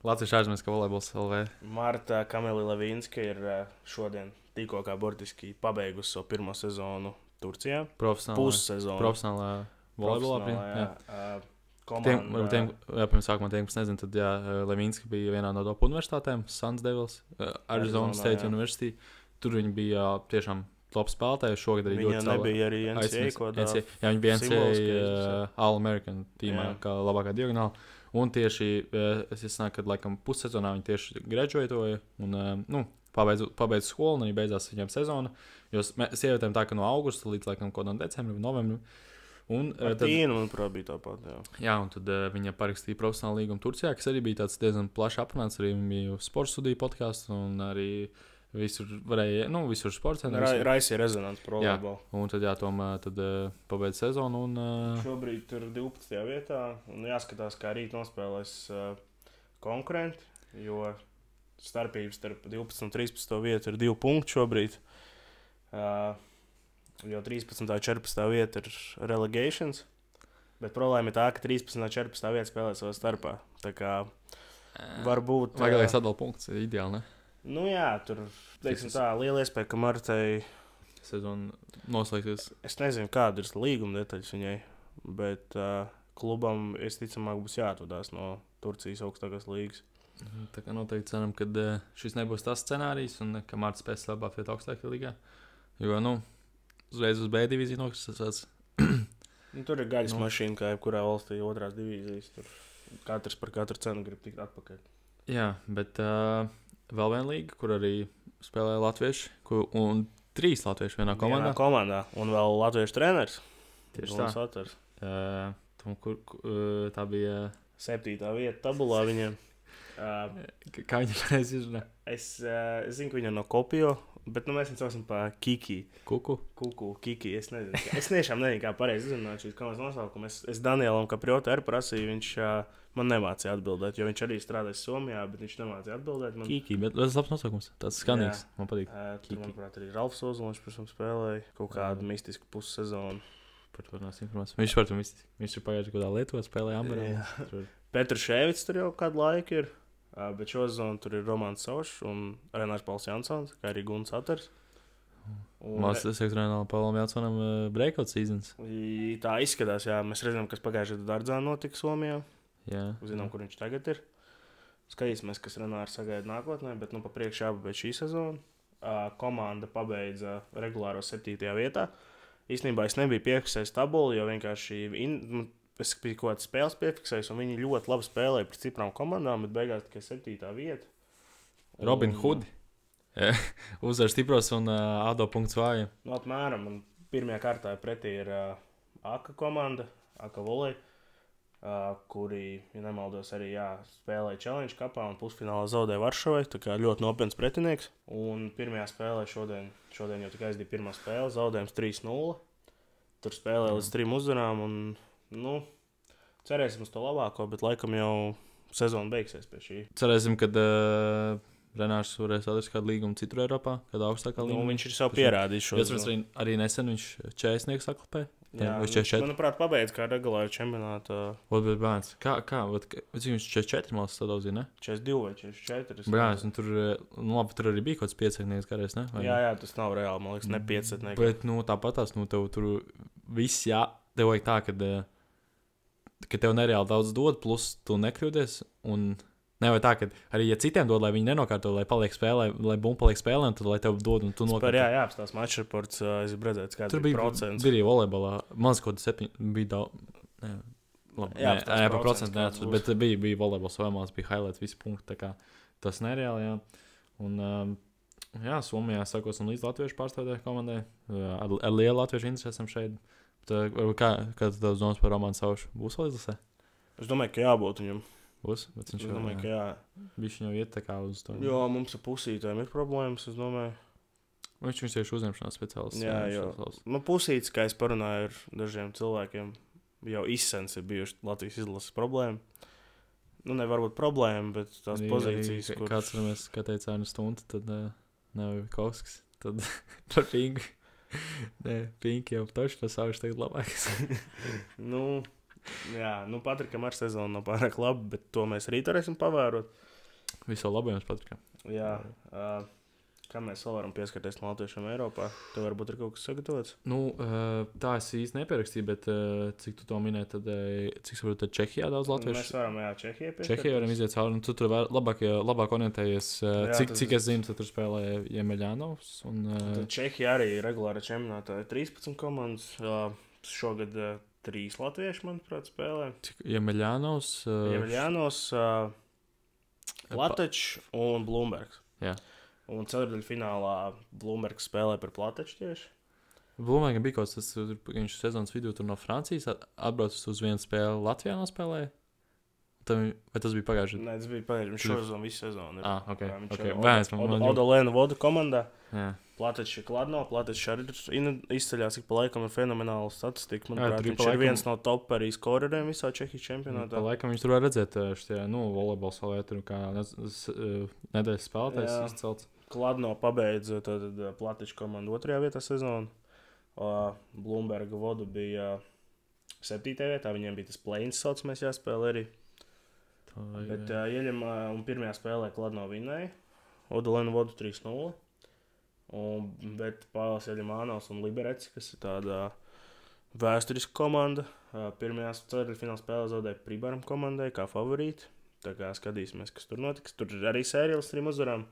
Speaker 6: Latviešu ārzemēs, ka volejbols LV.
Speaker 5: Marta Kameli Lavīnska ir šodien tikko kā burtiski pabeigusi savu pirmo sezonu Turcijā.
Speaker 6: Profesionālā.
Speaker 5: Pussezonu.
Speaker 6: Profesionālā volejbolā.
Speaker 5: Jā.
Speaker 6: Pirms sākumā tiem, kas nezinu, tad Levinski bija vienā no top universitātēm, Suns Devils, Arizona State University. Tur viņi bija tiešām top spēlētāji. Šogad arī
Speaker 5: ļoti nebija arī NCAA kodā.
Speaker 6: Jā, viņi bija NCAA All-American tīmā, kā labākā diagonāla. Un tieši, es sanāku, kad laikam pussezonā viņi tieši graduētoja un, pabeidz skolu, un arī beidzās viņiem sezona. Jo sievietēm tā, ka no augusta līdz laikam kodam decembrim, novembrim. Un
Speaker 5: Tīna, manuprāt, bija tāpat,
Speaker 6: jā, un tad viņa parakstīja profesionālu līgumu Turcijā, kas arī bija tāds diezgan plaši aprunāts. Arī viņa bija sporta studiju podkāsts un arī visur varēja, visur sports.
Speaker 5: Raisīja rezonants pro volejbolu.
Speaker 6: Un tad, tad pabeidz sezonu un...
Speaker 5: Šobrīd tur 12. vietā, un jāskatās, kā rīt nospēlēs konkurenti, jo starpības starp 12 un 13. vietu ir 2 punkti šobrīd. Jo 13. un 14. vieta ir relegations, bet problēma ir tā, ka 13. un 14. vieta spēlē savā starpā. Tā kā varbūt...
Speaker 6: Vajag sadala punkts, ideāli, ne?
Speaker 5: Nu jā, tur, teiksim tā, liela iespēja, ka Martai...
Speaker 6: Sezona noslēgsies.
Speaker 5: Es nezinu, kāda ir līguma detaļas viņai, bet klubam, es ticamāk, būs jāatvadās no Turcijas augstākās līgas.
Speaker 6: Tā kā noteikti ceram, ka šis nebūs tas scenārijs un ka Marta spēs labāk viet augstākajā līgā. Jo, uzreiz uz B divīziju nokristas.
Speaker 5: Tur ir gaļas mašīna, kā jebkurā valstī otrās divīzijas. Tur katrs par katru cenu grib tikt atpakaļ.
Speaker 6: Jā, bet vēl viena līga, kur arī spēlē latvieši, un 3 latvieši vienā komandā.
Speaker 5: Vienā komandā, un vēl latviešu treneris.
Speaker 6: Tieši tā. Tā bija
Speaker 5: 7. vieta tabulā viņiem.
Speaker 6: Kā viņi pareizi izrunā?
Speaker 5: Es zinu, ka viņa no Kopio, bet mēs viņu saucam par Kiki.
Speaker 6: Kuku,
Speaker 5: Kiki, es nezinu. Es tiešām nezinu, kā pareizi izrunāt šīs komandas nosaukumu. Es Danielam Kapriotu arī prasīju, viņš man nemācīja atbildēt, jo viņš arī strādāja Somijā, bet viņš nemācīja atbildēt.
Speaker 6: Kiki, bet tas labs nosaukums. Tas skanīgs, man patīk.
Speaker 5: Tur, manuprāt, arī Ralfs Ozoliņš pirms spēlēja kaut kādu mistisku pussezonu.
Speaker 6: Par to nāc informāciju. Viņš par to mistiski. Viņš ir pagājuši kādā Lietuvā spēlēja Amberā.
Speaker 5: Petrs Šēvits tur jau kādu laiku ir. Bet šo sezonu tur ir Romāns Saušs un Renārs Pauls Jansons, kā arī Guns Aters.
Speaker 6: Mākslinieks ekstrēmālam Paulam Jansonam breakout seasons.
Speaker 5: Tā izskatās, jā. Mēs redzam, kas pagājušajā gadā Dārdzā notika Somijā.
Speaker 6: Jā.
Speaker 5: Zinām, kur viņš tagad ir. Skatīsimies, kas Renārs sagaida nākotnē, bet pa priekšu jāpabeidz šī sezona. Komanda pabeidza regulāro 7. vietā. Īstenībā es nebiju piefiksējis tabulu, jo vienkārši... Es biju kaut kādas spēles piefiksējis, un viņi ļoti labi spēlēja pret stiprām komandām, bet beigās tikai 7. vieta.
Speaker 6: Robin Hood. Uzvar stipros un Ado punkts vāja.
Speaker 5: Apmēram. Un pirmajā kārtā pretī ir Aka komanda, Aka volej, kuri, ja nemaldos, arī spēlēja Challenge kapā un pusfinālā zaudēja Varšavai. Tā kā ļoti nopietns pretinieks. Un pirmajā spēlē šodien jau tikai aizdīja pirmā spēle, zaudējums 3-0. Tur spēlēja līdz 3 uzvarām un... cerēsim uz to labāko, bet laikam jau sezona beigsies pie šī.
Speaker 6: Cerēsim, kad Renārs varēs atrast kādu līgumu citur Eiropā, kādā augstākā līmenī.
Speaker 5: Viņš ir sev pierādījis šo
Speaker 6: sezonu. Arī nesen viņš 40 saklapēja.
Speaker 5: Jā, manuprāt, pabeidz kā regulāru čempionātu.
Speaker 6: Bet bērns, kā viņš 44 malas sadauzīja, ne?
Speaker 5: 42 vai 44.
Speaker 6: Bērns, un tur, labi, tur arī bija kaut kāds 5-nieks garais, ne?
Speaker 5: Jā, tas nav reāli, man liekas, ne 5-nieks.
Speaker 6: Bet, tāpatās, tev tur viss, tev vajag tā, ka tev nereāli daudz dod, plus tu nekļūdies, un nevajag tā, ka arī, ja citiem dod, lai viņi nenokārto, lai paliek spēlē, lai bumba paliek spēlē, un tad, lai tev dod, un tu nokārto.
Speaker 5: Jā, apstās match reports, es redzēju, kāds bija procents.
Speaker 6: Tur bija volejbolā, maz kaut 7, bija daudz, par procentu neatceros, bet bija volejbols vēmās, bija highlights, visi punkti, tā kā tas nereāli, jā. Un, Somijā sakos un līdz latviešu pārstāvētāju komandai, ar lielu latviešu interesi esam šeit. Kā tu tavs domas par Romānu Saušu? Būs vēl izlasē?
Speaker 5: Es domāju, ka jābūt viņam.
Speaker 6: Būs? Bet viņš
Speaker 5: domāju, ka jā.
Speaker 6: Viņš jau iet tā kā uz to.
Speaker 5: Jo, mums ar pusītēm ir problēmas, es domāju.
Speaker 6: Viņš tieši uzņemšanās speciālists.
Speaker 5: Jā, jo. Pusītes, kā es parunāju ar dažiem cilvēkiem, jau izsens ir bijuši Latvijas izlases problēma. Nevar būt problēma, bet tās pozīcijas,
Speaker 6: kur... Kāds mēs, kā teica Arne Stunta, tad Nevikovskis, tad par Pingu. Nē, Pinki jau toši tas Saušs tagad labāks.
Speaker 5: Patrikam ar sezonu nav pārāk labi, bet to mēs rīt varēsim pavērot.
Speaker 6: Visu labu jums, Patrikam.
Speaker 5: Jā. Kā mēs vēl varam pieskarties latviešiem Eiropā? Tev varbūt ir kaut kas sagatavots?
Speaker 6: Nu, tā es īsti nepierakstīju, bet cik tu to minēji, tad cik saprotu, tad Čehijā daudz latviešu?
Speaker 5: Mēs varam, Čehijā pieskarties.
Speaker 6: Čehijā varam iziet cauri, un tu tur labāk orientējies. Cik es zinu, tur spēlē Jemeļānovs.
Speaker 5: Tad Čehijā arī regulāra čempionātā ir 13 komandas. Šogad 3 latvieši, manuprāt, spēlē.
Speaker 6: Jemeļānovs,
Speaker 5: Platečs un Blūmbergs.
Speaker 6: Jā.
Speaker 5: Un ceturdaļfinālā Blūmbergs spēlē par Plateču tieši.
Speaker 6: Blūmbergam bija kaut kas, viņš sezonas vidū tur no Francijas atbraucis uz vienu spēli Latvijā nospēlēja. Vai tas bija pagājuši?
Speaker 5: Nē, tas bija pagājuši. Viņš šozonu visu sezonu.
Speaker 6: Odolēna
Speaker 5: Vodu komandā.
Speaker 6: Jā.
Speaker 5: Platečs ir Kladno. Platečs arī izceļās, cik pa laikam ir fenomenāla statistika. Manuprāt, viņš ir viens no top arī skoreriem visā Čehijas čempionātā.
Speaker 6: Pa laikam viņš tur var redzēt šitie, volejbola salē, tur kā nedēļas spēlētājs izcelts.
Speaker 5: Kladno pabeidza Platečs komandu 2. vietā sezonu. Blūmberga Vodu bija 7. vietā. Viņiem bija tas play-ins saucamais jāspēlē arī. Bet ieņem un pirmajā spēlē Kladno vinnēja. Odolēna Vodu 3-0. Bet Pāvils Jeļemānovs un Liberec, kas ir tāda vēsturiska komanda, pirmajā ceturdaļfināla spēlē zaudēja Pribaram komandai kā favorīti. Tā kā skatīsimies, kas tur notiks. Tur arī sērijas 3 uzvarām.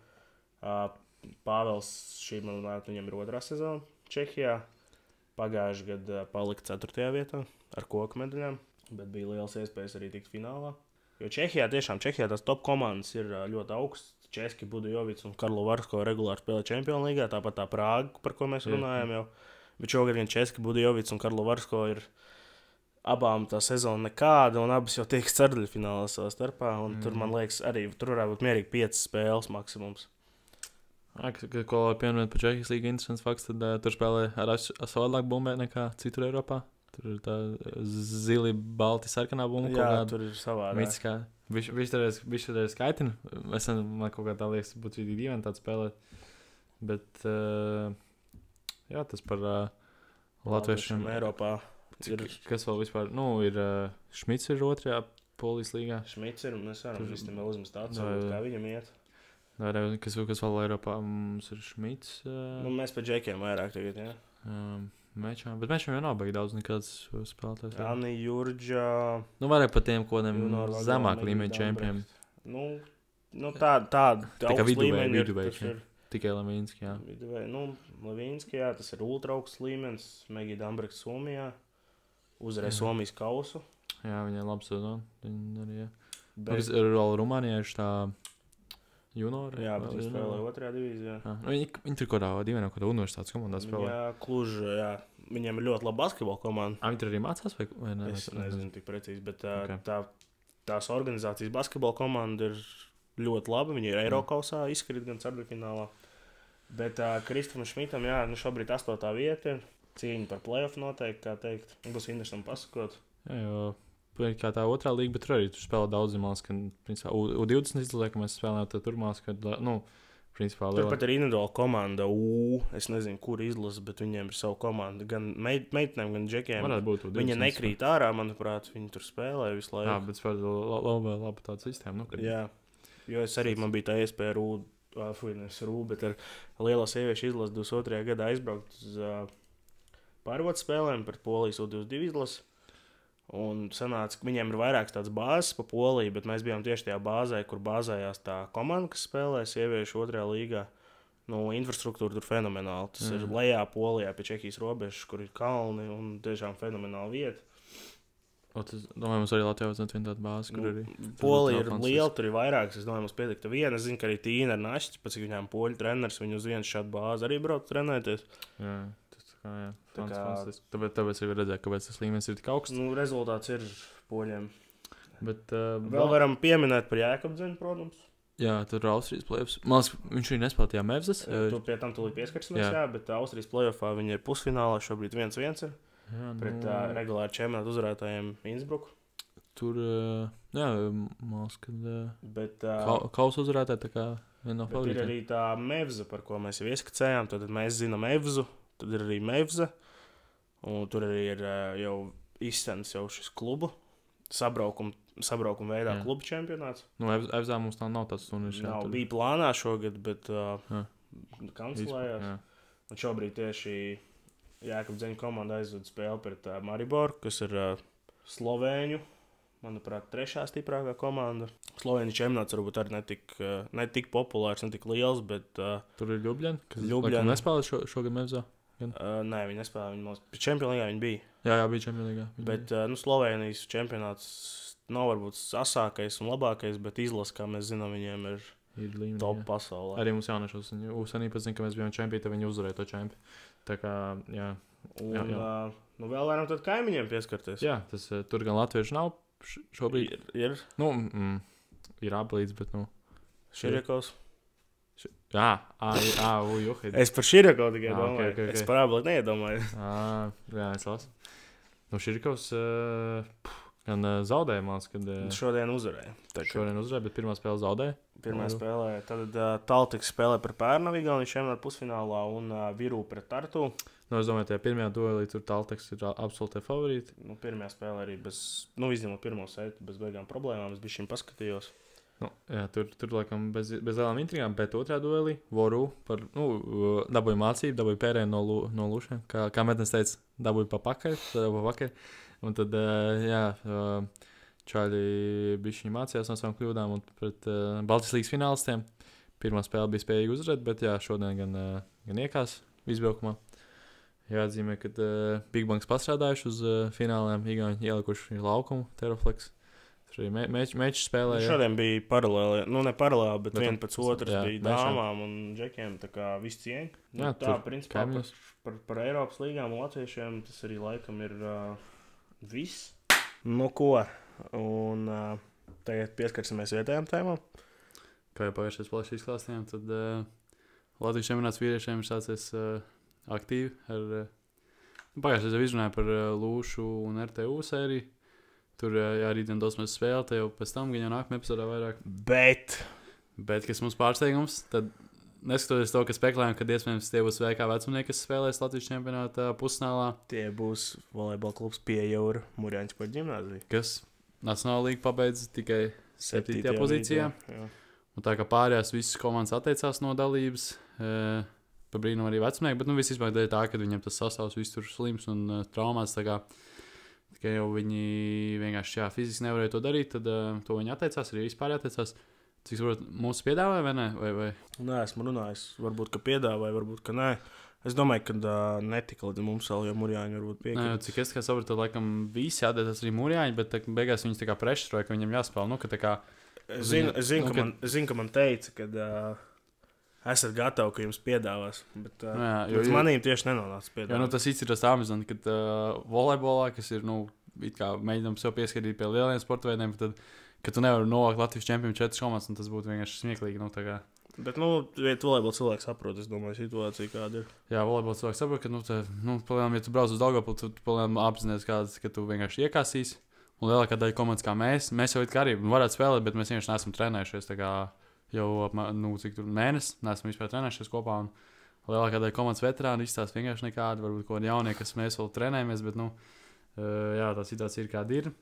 Speaker 5: Pāvils šī, manuprāt, viņam ir 2. sezona Čehijā. Pagājuši gadu palika 4. vietā ar koku medaļām, bet bija liels iespējas arī tikt finālā. Jo Čehijā tās top komandas ir ļoti augstas. Česki, Budujovics un Karlo Varsko regulāri spēlē Čempionu līgā, tāpat tā Prāga, par ko mēs runājam jau. Bet šogad gan Česki, Budujovics un Karlo Varsko ir abām tā sezona nekāda, un abas jau tiek ceturdaļfinālā savā starpā. Tur, man liekas, arī tur varētu būt mierīgi 5 spēles maksimums.
Speaker 6: Ko pieminēt par Čehijas līgu interesants fakts, tad tur spēlē ar savādāk bumbē nekā citur Eiropā. Tur ir tā zili, balti, sarkanā bumba.
Speaker 5: Jā, tur ir savādāk.
Speaker 6: Viņš tur skaitina. Man kaut kā tā liekas, būtu vidīgi dīvaini tādu spēlēt. Bet, jā, tas par latviešiem
Speaker 5: Eiropā.
Speaker 6: Kas vēl vispār? Ir Šmits ir 2. Polijas līgā.
Speaker 5: Šmits ir, mēs varam vistam vēl uzmest tāds, kā viņam iet.
Speaker 6: Kas vēl Eiropā? Mums ir Šmits.
Speaker 5: Mēs pa džekiem vairāk tagad, jā.
Speaker 6: Bet mečam jau nav baigi daudz nekāds spēlētājs.
Speaker 5: Ani Jurģa.
Speaker 6: Vairāk par tiem kodiem zemāk līmeņa čempiem.
Speaker 5: Tā kā
Speaker 6: viduvēji. Tikai Lavīnski, jā.
Speaker 5: Lavīnski, jā, tas ir ultra augsts līmenis. Megija Dambreks Somijā. Uzvarēja Somijas kausu.
Speaker 6: Jā, viņai labs sezona. Viņa arī, jā. Bet vēl Rumānijā ir tā juniori.
Speaker 5: Jā, bet viņi spēlē 2. divīzijā.
Speaker 6: Viņi tur kaut kādā universitātes komandā spēlē.
Speaker 5: Jā, Kluža, jā. Viņiem ir ļoti laba basketbola komanda.
Speaker 6: Viņi tur arī mācās vai ne?
Speaker 5: Es nezinu tik precīzi, bet tās organizācijas basketbola komanda ir ļoti laba. Viņi ir Eirokausā izkrīt gan ceturdaļfinālā. Bet Kristofam Šmitam, jā, šobrīd 8. vieta ir. Cīņa par play-off noteikti, kā teikt. Būs interesanti pasakot.
Speaker 6: Jā, jo kā tā 2. līga, bet tur arī spēlē daudz zemās, ka, principā, U20 izlaiek, mēs spēlējām tur mās, kad, principā, lielā.
Speaker 5: Turpat ir individuāla komanda es nezinu, kur izlasa, bet viņiem ir savu komandu, gan meitenēm, gan džekiem.
Speaker 6: Varētu būt U20.
Speaker 5: Viņa nekrīt ārā, manuprāt, viņi tur spēlē visu laiku.
Speaker 6: Jā, bet spēlē laba tāda sistēma.
Speaker 5: Jā, jo es arī, man bija tā iespēja bet ar lielo sieviešu izlasu 22. gadā aizbraukt uz pārvodu spēlēm par Polijas U22 izlasu. Un sanāca, ka viņiem ir vairākas tādas bāzes pa Poliju, bet mēs bijām tieši tajā bāzē, kur bāzējās tā komanda, kas spēlē sieviešu 2. līgā. Infrastruktūra tur fenomenāla. Tas ir lejā Polijā pie Čehijas robežas, kur ir kalni un tiešām fenomenāla vieta.
Speaker 6: Domāju, mums arī Latvijā vajadzētu vienu tādu bāzi, kur arī...
Speaker 5: Polija ir liela, tur ir vairākas. Es domāju, mums pietikta viena. Es zinu, ka arī Tīna ir našķi, pēc cik viņām poļu treneris, viņi uz vienu šādu bāzi arī brauc trenēties.
Speaker 6: Jā. Tāpēc jau redzēju, kāpēc tas līmenis ir tik augsts.
Speaker 5: Rezultāts ir poļiem.
Speaker 6: Bet,
Speaker 5: vēl varam pieminēt par Jēkabdzeni, protams.
Speaker 6: Jā, tur ir Austrijas play-offs. Viņš arī nespēlē tajā Mevzas.
Speaker 5: Tu pie tam tūlīt pieskarsimies, jā, bet Austrijas play-offā viņi ir pusfinālā, šobrīd 1-1 ir. Pret regulāri čempionātu uzvarētājiem Innsbruck.
Speaker 6: Tur, jā, māls, kad kausa uzvarētāji, tā kā viena no favorītiem.
Speaker 5: Ir arī tā Mevza, par ko mēs jau ieskicējām, tad mēs zinām Mevzu. Tad ir arī Mevza, un tur arī ir jau izsens jau šis klubu sabraukuma veidā klubu čempionāts.
Speaker 6: Evzā mums nav tāds turnīrs.
Speaker 5: Bija plānā šogad, bet kancelējās.
Speaker 6: Jā.
Speaker 5: Un šobrīd tieši Jākapa Dzeņa komanda aizved spēli pret Mariboru, kas ir Slovēņu, manuprāt, 3. stiprākā komanda. Slovēņu čempionāts varbūt arī ne tik populārs, ne tik liels, bet...
Speaker 6: Tur ir Ljubļana, kas
Speaker 5: Ljubljana.
Speaker 6: nespēlē šogad Mevzā.
Speaker 5: Nē, viņi nespēlē, Čempionā līgā viņi bija.
Speaker 6: Jā, bija Čempionā.
Speaker 5: Bet Slovēnijas čempionāts nav varbūt asākais un labākais, bet izlase, kā mēs zinām, viņiem ir
Speaker 6: līmenī,
Speaker 5: top
Speaker 6: jā.
Speaker 5: pasaulē.
Speaker 6: Arī mums jauniešos uzsanīja pēc, ka mēs bijām čempioni, tad viņi uzvarēja to čempi. Tā kā, jā.
Speaker 5: Un
Speaker 6: jā.
Speaker 5: Vēl varam tad kaimiņiem pieskarties.
Speaker 6: Jā, tas tur gan latviešu nav šobrīd.
Speaker 5: Ir
Speaker 6: Ir ablīdz, bet,
Speaker 5: Širjakovs.
Speaker 6: Jā, juhid.
Speaker 5: Es par Širjakovu tikai domāju.
Speaker 6: Okay.
Speaker 5: Es par ablīdz neiedomāju.
Speaker 6: Jā, es lasu. Širjakovs gan zaudēja, man kad...
Speaker 5: Šodien uzvarēja.
Speaker 6: Šodien uzvarēja, bet pirmā spēle zaudēja.
Speaker 5: Pirmā spēlē, tad Taltiks spēlē par Pērnavu Igaunijas čempionāta pusfinālā un Virū pret Tartu.
Speaker 6: Es domāju, tajā pirmajā duelī tur Taltiks ir absolūti favorīti.
Speaker 5: Pirmajā spēlē arī izņemot pirmo seitu, bez beigām problēmām, es bišķiņ paskatījos.
Speaker 6: Jā, tur laikam bez lielām intrigām, bet otrā duelī Voru dabūja mācību, dabūja pērēnu no lūšiem. Kā Metnes teica, dabūja pa pakaļ. Un tad, čāļi bišķiņi mācījās no savām kļūdām un pret Baltijas līgas finālistiem. Pirmā spēle bija spējīga uzvarēt, bet jā, šodien gan iekās izbraukumā. Jāatzīmē, ka Big Banks pastrādājuši uz fināliem, Igauni ielikuši laukumu, Terraflex. Tur arī mečs spēlēja.
Speaker 5: Šodien bija paralēli, ne paralēli, bet viena pēc otras
Speaker 6: jā,
Speaker 5: bija dāmām un džekiem, tā kā viss cieņa.
Speaker 6: Jā,
Speaker 5: tā, principā,
Speaker 6: kaimiņus.
Speaker 5: par Eiropas līgām un latviešiem tas arī laikam ir viss. Ko? Un tagad pieskarsimies vietējām tēmām.
Speaker 6: Kā jau pagājušais plaši izklāstījām, tad Latvijas čempionāts vīriešiem ir sācies aktīvi. Pagājušais jau izrunāja par Lūšu un RTU sēriju. Tur rītdien dosimies spēle, te jau pēc tam gan jau nākamajā epizodā vairāk. Bet, kas mums pārsteigums, tad neskatoties to, ka spekulējam, ka iespējams tie būs VK vecumnieki, kas spēlēs Latvijas čempionāta pusfinālā. Tie
Speaker 5: būs volejbola klubs Piejaura Murjāņu sporta ģimnāzija.
Speaker 6: Kas Nacionāla līga pabeidz tikai 7. pozīcijā.
Speaker 5: Jā.
Speaker 6: Un tā kā pārējās visas komandas atteicās no dalības, pa brīnumu arī vecumnieki, bet viss izmēr dēļ tā, ka viņiem tas sastāvs viss tur slims un traumāts, tā kā tikai jau viņi vienkārši fiziski nevarēja to darīt, tad to viņi atteicās, arī vispār atteicās. Cik saprot, mums piedāvāja vai ne? Vai?
Speaker 5: Nē, esmu runājis. Varbūt, ka piedāvāja, varbūt, ka nē. Es domāju, ka netika līdz mums vēl, jo Murjāņi varbūt piekrīt.
Speaker 6: Cik es saprotu, tad laikam visi atteicās arī Murjāņi, bet beigās viņus tā kā prešroja, ka viņam jāspēl.
Speaker 5: Es zinu, ka man teica, ka esat gatavi, ka jums piedāvās. Bet manīm tieši nenonāca piedāvāt.
Speaker 6: Tas ir tas Amazon, kad volejbolā, kas ir, it kā mēģinām sev pieskatīt pie lieliem sporta veidiem, tad, ka tu nevari novākt Latvijas čempionu 4 komandas, un tas būtu vienkārši smieklīgi.
Speaker 5: Bet, volejbola cilvēks saprot, es domāju, situācija kāda ir.
Speaker 6: Jā, volejbola cilvēks saprot, ka, palēnām, ja tu brauc uz Daugavpili, tu palēnām apzināties, ka tu vienkārši iekāsīs. Un lielākā daļa komandas kā mēs jau it kā arī varētu spēlēt, bet mēs vienkārši neesam trenējušies. Tā kā jau cik tur mēnesi neesam vispār trenējušies kopā. Un lielākā daļa komandas veterāni izstāsta vienkārši nekādi, varbūt kaut kādi jaunie, kas mēs vēl trenējamies, bet, jā, tā situācija ir kāda ir.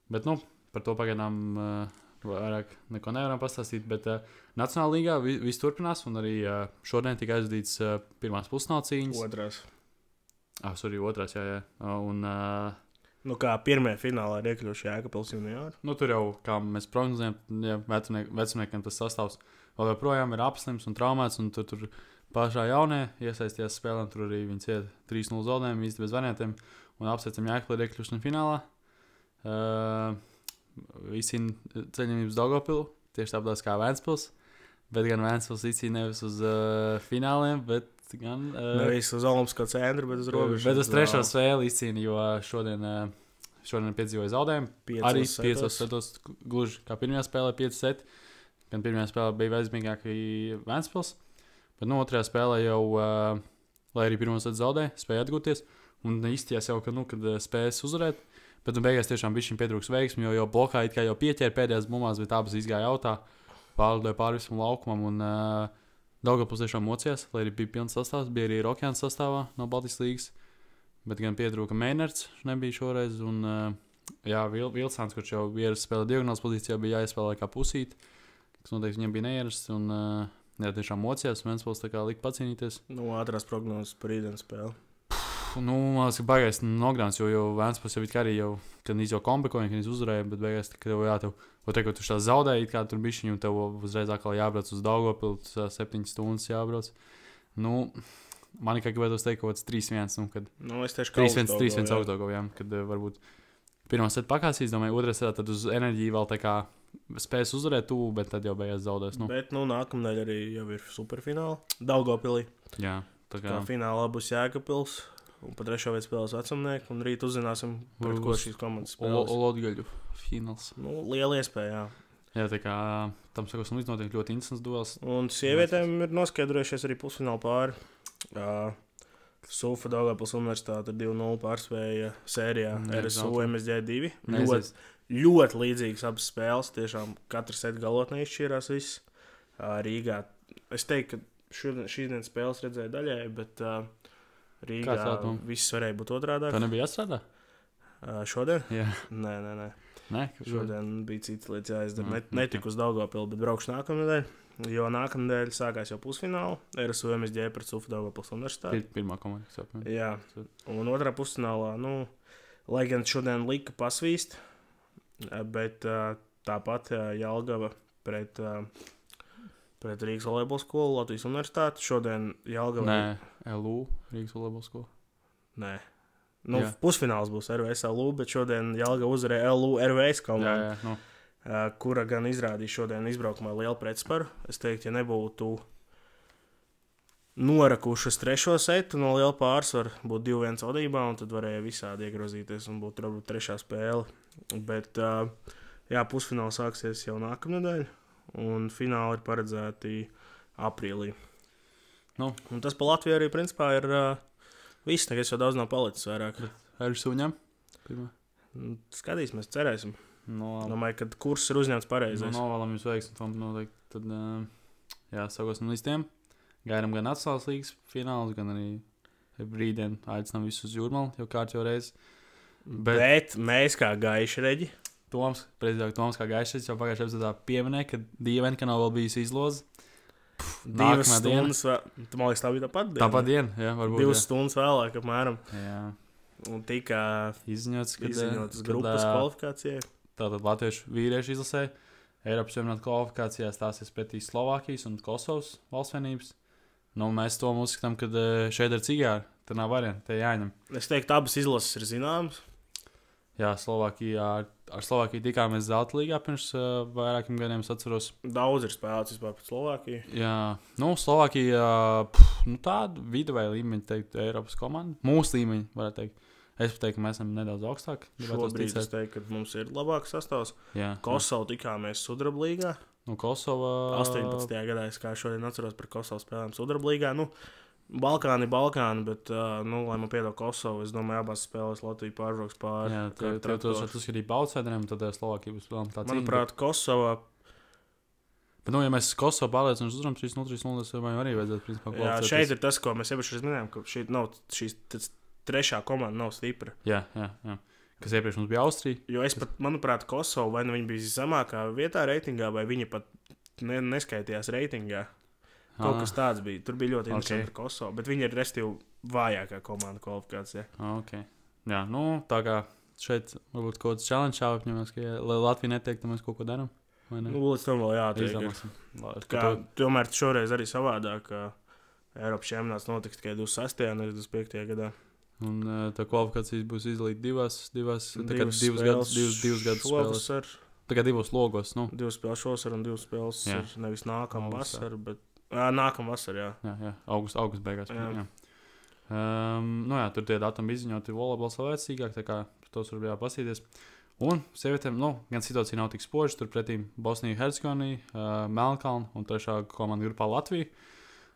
Speaker 6: Bet, par to pagaidām vairāk neko nevaram pastāstīt, bet Nacionālā līgā viss turpinās, un arī šodien tika aizdīts pirmās pusfināla cīņas. Otrās, jā. Un,
Speaker 5: kā pirmajā finālā ir iekļuvuši Jēkabpils juniori.
Speaker 6: Tur jau, kā mēs prognozējam, vecumniekiem tas sastāvs vēl joprojām ir apslims un traumēts, un tur pašā jaunie iesaistījās spēlēm, tur arī viņi cieta 3-0 zaudējumu, īsti bez variantiem, un apsveicam Jēkabpili ir iekļuvuši finālā. Izcīna ceļojums Daugavpilu, tieši tāpat kā Vēnspils, bet gan Vēnspils izcīna nevis uz fināliem, bet gan...
Speaker 5: Nevis uz Olimpisko centru, bet uz robežu.
Speaker 6: Bet uz trešo spēli izcīna, jo šodien piedzīvoja zaudējumu. Arī 5 setos, gluži kā pirmajā spēlē 5 seti, gan pirmajā spēlē bija aizmīgākā Vēnspils, bet otrajā spēlē jau, lai arī pirmo setu zaudēja, spēja atgūties, un izstījās jau, kad spējas uzvarēt. Bet beigās tiešām bija šim pietrūks veiksmi, jo blokā it kā jau pieķēra pēdējās bumbās, bet abas izgāja autā, pārlidoja pāri visam laukumam, un Daugavpils tiešām mocījās, lai arī bija pilns sastāvs, bija arī Rokjāns sastāvā no Baltijas līgas, bet gan pietrūka Meinerts, nebija šoreiz, un Vilsāns, kurš jau ierasts spēlē diagonāls pozīcijā, bija jāiespēlē kā pusīt, kas noteikti viņam bija neierasts, un Jā, tiešām mocījās, Ventspils tā kā lika pacīnīties.
Speaker 5: Nu, ātrās prognozes par rītdienas spēli.
Speaker 6: Nu, man liekas, ka baigais nogrāns, jo Ventspils jau arī jau, kad jau kombekoja, kad uzvarēja, bet beigās, ka tev teikt, tu šā zaudēji, kā tur bišķiņu, un tev uzreiz atkal jābrauc uz Daugavpilu, 7 stundas jābrauc. Nu, man kā gribētos teikt, kaut kāds 3-1, nu, kad...
Speaker 5: Nu, es tieši
Speaker 6: 3-1 Augstdaugavā, jā, kad varbūt pirmā set pakāsīs, domāju, otrā setā tad uz enerģiju vēl tā kā spēs uzvarēt tuvu, bet tad jau beigās zaudēs. Nu.
Speaker 5: Bet, nākamnedēļ arī jau ir superfināli Daugavpilī.
Speaker 6: Jā, tā kā
Speaker 5: finālā būs Jēkabpils un pa 3. vietu spēlēs Vecumnieki, un rīt uzzināsim, pret ko šīs komandas spēlēs.
Speaker 6: Lodgaļu fināls.
Speaker 5: Nu, liela iespēja, jā.
Speaker 6: Jā, tā kā tam sakos, līdz notiek ļoti interesants duels.
Speaker 5: Un sievietēm ir noskaidrojušies arī pusfināla pāri. Sufa Daugavpils Universitāte 2-0 pārspēja sērijā RSU MSG 2. Ļoti līdzīgas abas spēles. Tiešām katra seta galotnē izšķīrās viss. Rīgā. Es teiktu, ka šīs dienas spēles redzēju daļai, bet Rīgā viss varēja būt otrādāk.
Speaker 6: Tā nebija jāstrādā?
Speaker 5: Šodien?
Speaker 6: Jā.
Speaker 5: Nē.
Speaker 6: Nē?
Speaker 5: Šodien bija cits lietas jāizdara. Netiku uz Daugavpilu, bet braukšu nākamnedēļ. Jo nākamnedēļ sākās jau pusfināla. RSU MSG pret Sufa Daugavpils Universitāti.
Speaker 6: Pirmā komanda, kas apmēram.
Speaker 5: Jā. Un otrā pusfinālā, lai gan šodien lika pasvīst, bet tāpat Jelgava pret Rīgas volejbola skolu, Latvijas Universitāti. Šodien Jelgava...
Speaker 6: Nē, LU, Rīgas volejbola skola.
Speaker 5: Nē. Pusfināls būs RVS LU, bet šodien Jelgava uzvarēja LU RVS komandu.
Speaker 6: Jā.
Speaker 5: Kura gan izrādīja šodien izbraukumā lielu pretsparu. Es teiktu, ja nebūtu norakušas 3. setu no liela pārsvara, būtu 2-1 vadībā, un tad varēja visādi iegrozīties un būtu varbūt 3. spēle. Bet, pusfināls sāksies jau nākamnedēļ, un fināli ir paredzēti aprīlī. Un tas pa Latviju arī, principā, ir viss, nekas jau daudz nav palicis vairāk.
Speaker 6: Ar suņam? Pirmā?
Speaker 5: Skatīsimies, cerēsim. Domāju, ka kurs ir uzņemts pareizais.
Speaker 6: Novēlam jums veiksmi, tam noteikti. Tad, sakosim līdz tiem. Gaidām gan Nacionālās līgas finālus, gan arī rītdien aicinām visus uz Jūrmalu, jau kārtīgi reiz.
Speaker 5: Bet mēs kā gaišreģi.
Speaker 6: Prezidents Toms kā gaišreģis jau pagājušajā epizodā pieminēja, ka dīvaini, ka nav vēl bijusi izloze.
Speaker 5: 2 stundas vēl. Man liekas, tā bija tāpat diena.
Speaker 6: Tāpat diena, jā, varbūt.
Speaker 5: 2 stundas vēlāk apmēram.
Speaker 6: Jā.
Speaker 5: Un tika
Speaker 6: izziņots
Speaker 5: grupas kvalifikācijai.
Speaker 6: Tātad latviešu vīriešu izlasē Eiropas Savienības kvalifikācijā stāsies pretī Slovākijas un Kosovas valstsvienības. Mēs to uzskatām, ka šeit ir cigāri. Tur nav variantu, te jāņem.
Speaker 5: Es teiktu, abas izlases ir zināmas.
Speaker 6: Jā, ar Slovākiju tikāmies zelta līgā pirms vairākiem gadiem, es atceros.
Speaker 5: Daudz ir spēlēts vispār pret Slovākiju.
Speaker 6: Jā, Slovākija tāda viduvēja līmeņa, teikt, Eiropas komanda. Mūsu līmeņa, varētu teikt. Es teiktu, ka mēs esam nedaudz augstāk.
Speaker 5: Šobrīd es teiktu, ka mums ir labāks sastāvs. Kosovu tikāmies Sudraba līgā.
Speaker 6: Kosova
Speaker 5: 18. gadā, es kā šodien atceros par Kosovu spēlēm Sudraba līgā. Balkāni, bet, lai man piedod Kosovu, es domāju, abās spēlēs Latvija pārbrauks pāri.
Speaker 6: Jā, tev uzskatīja outsideriem, tad Slovākija būs spēlēm tā cīņa.
Speaker 5: Manuprāt, Kosova...
Speaker 6: Bet, ja mēs Kosovu pārliecam uz uzvaram 3-0, es domāju, arī vajadzētu principā
Speaker 5: kvalificēties. Jā, šeit ir tas, ko mēs iepriekš minējām, ka šīs 3. komanda nav stipra.
Speaker 6: Jā. Kas iepriekš mums bija Austrija.
Speaker 5: Jo es pat, manuprāt, Kosovu, vai viņi bija zemākā vietā reitingā, vai viņi pat neskaitījās reitingā. Kaut kas tāds bija. Tur bija ļoti interesanti par Kosovu, bet viņi ir restīvi vājākā komanda kvalifikācijā.
Speaker 6: Jā, tā kā šeit varbūt kaut kāds challenge jāapņemas, ka lai Latvija neteikt, ka mēs kaut ko darām.
Speaker 5: Līdz tam vēl jātiek. Tomēr šoreiz arī savādāk, ka Eiropas čempionāts notiks tikai 26. un 25. gadā.
Speaker 6: Un tā kvalifikācijas būs izdalīta divus gadus spēles. Tā kā 2 logos.
Speaker 5: 2 spēles šovasar un 2 spēles ir nevis nākamā vasara, bet... nākamā vasara, jā.
Speaker 6: Jā, august beigās. Tur tie datumi izziņoti volejbols vēl vecīgāk, tā kā tos var jāpasīties. Un sievietēm, gan situācija nav tik spoža, tur pretīm Bosnija, Hercegovina, Melnkalna un 3. komanda grupā Latvija.